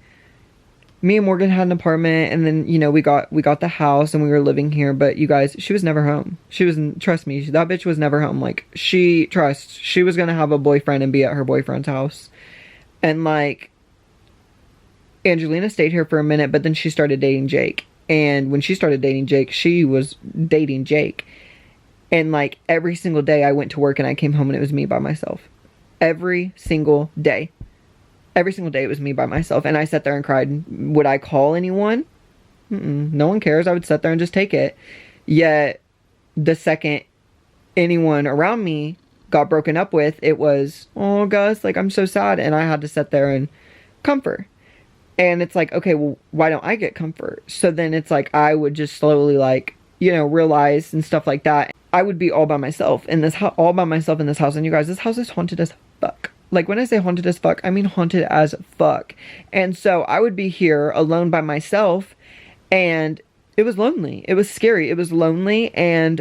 me and Morgan had an apartment. And then, you know, we got the house and we were living here. But you guys, she was never home. Trust me, that bitch was never home. Like, she was going to have a boyfriend and be at her boyfriend's house. And, like, Angelina stayed here for a minute, but then she started dating Jake. And when she started dating Jake, she was dating Jake. And, like, every single day I went to work and I came home and it was me by myself. Every single day. Every single day it was me by myself. And I sat there and cried. Would I call anyone? No one cares. I would sit there and just take it. Yet, the second anyone around me got broken up with, it was, oh, Gus, like, I'm so sad. And I had to sit there and comfort. And it's like, okay, well, why don't I get comfort? So then it's like, I would just slowly, like, you know, realize and stuff like that. I would be all by myself in this house, And you guys, this house is haunted as fuck. Like, when I say haunted as fuck, I mean haunted as fuck. And so I would be here alone by myself, and it was lonely. It was scary. It was lonely.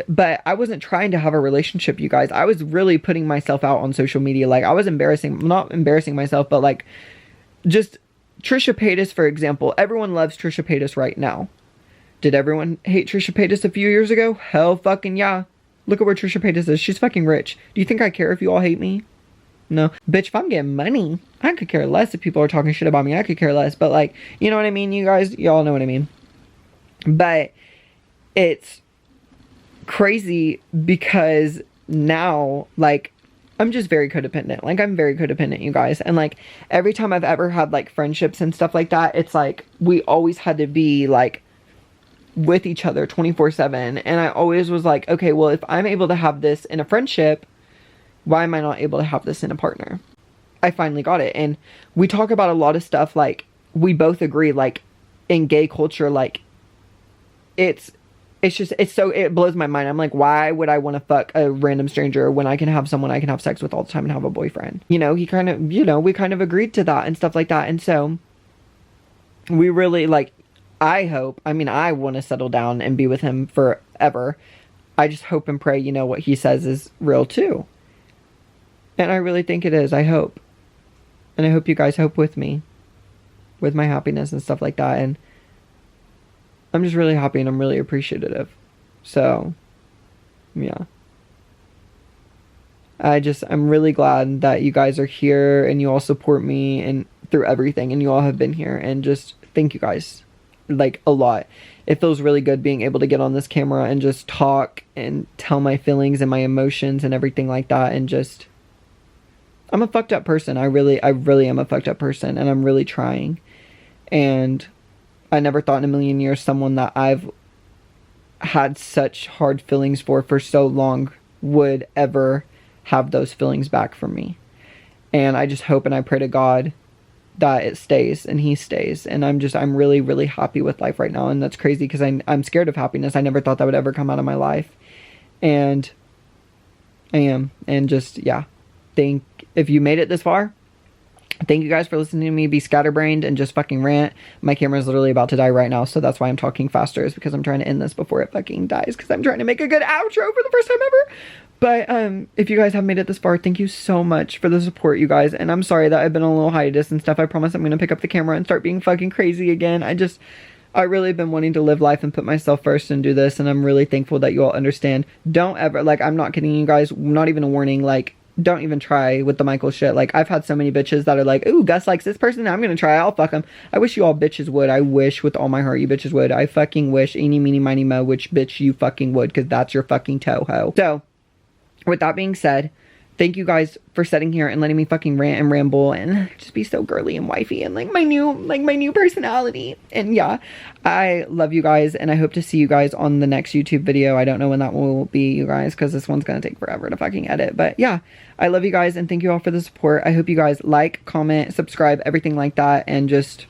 But I wasn't trying to have a relationship, you guys. I was really putting myself out on social media. Like, I was not embarrassing myself, but, like, just Trisha Paytas, for example. Everyone loves Trisha Paytas right now. Did everyone hate Trisha Paytas a few years ago? Hell fucking yeah. Look at where Trisha Paytas is. She's fucking rich. Do you think I care if you all hate me? No. Bitch, if I'm getting money, I could care less if people are talking shit about me. I could care less. But, like, you know what I mean, you guys? Y'all know what I mean. But it's crazy because now, like, I'm just very codependent. Like, I'm very codependent, you guys. And, like, every time I've ever had, like, friendships and stuff like that, it's like, we always had to be, like, with each other 24/7. And I always was like, okay, well, if I'm able to have this in a friendship, why am I not able to have this in a partner? I finally got it. And we talk about a lot of stuff, like, we both agree, like, in gay culture, like, it blows my mind. I'm like, why would I want to fuck a random stranger when I can have someone I can have sex with all the time and have a boyfriend? You know, we kind of agreed to that and stuff like that. And so we really, like, I want to settle down and be with him forever. I just hope and pray, you know, what he says is real too. And I really think it is. I hope. And I hope you guys hope with me. With my happiness and stuff like that. And I'm just really happy and I'm really appreciative. So, yeah. I'm really glad that you guys are here and you all support me and through everything, and you all have been here, and just thank you guys, like, a lot. It feels really good being able to get on this camera and just talk and tell my feelings and my emotions and everything like that, and just, I'm a fucked up person. I really am a fucked up person, and I'm really trying. And I never thought in a million years someone that I've had such hard feelings for so long would ever have those feelings back from me. And I just hope and I pray to God that it stays and he stays. And I'm really, really happy with life right now. And that's crazy because I'm scared of happiness. I never thought that would ever come out of my life. And I am. And just, yeah. If you made it this far, thank you guys for listening to me be scatterbrained and just fucking rant. My camera is literally about to die right now, so that's why I'm talking faster, is because I'm trying to end this before it fucking dies, because I'm trying to make a good outro for the first time ever. But if you guys have made it this far, thank you so much for the support, you guys. And I'm sorry that I've been on a little hiatus and stuff. I promise I'm gonna pick up the camera and start being fucking crazy again. I really have been wanting to live life and put myself first and do this, and I'm really thankful that you all understand. Don't ever, like, I'm not kidding you guys, not even a warning, like, don't even try with the Michael shit. Like, I've had so many bitches that are like, ooh, Gus likes this person, I'm gonna try, I'll fuck him. I wish you all bitches would. I wish with all my heart you bitches would. I fucking wish, eeny, meeny, miny, mo, which bitch you fucking would, because that's your fucking toho. So, with that being said, thank you guys for sitting here and letting me fucking rant and ramble and just be so girly and wifey and like my new personality. And yeah, I love you guys, and I hope to see you guys on the next YouTube video. I don't know when that will be, you guys, because this one's gonna take forever to fucking edit. But yeah, I love you guys and thank you all for the support. I hope you guys like, comment, subscribe, everything like that, and just,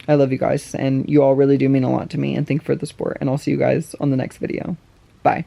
I love you guys, and you all really do mean a lot to me, and thank you for the support, and I'll see you guys on the next video. Bye.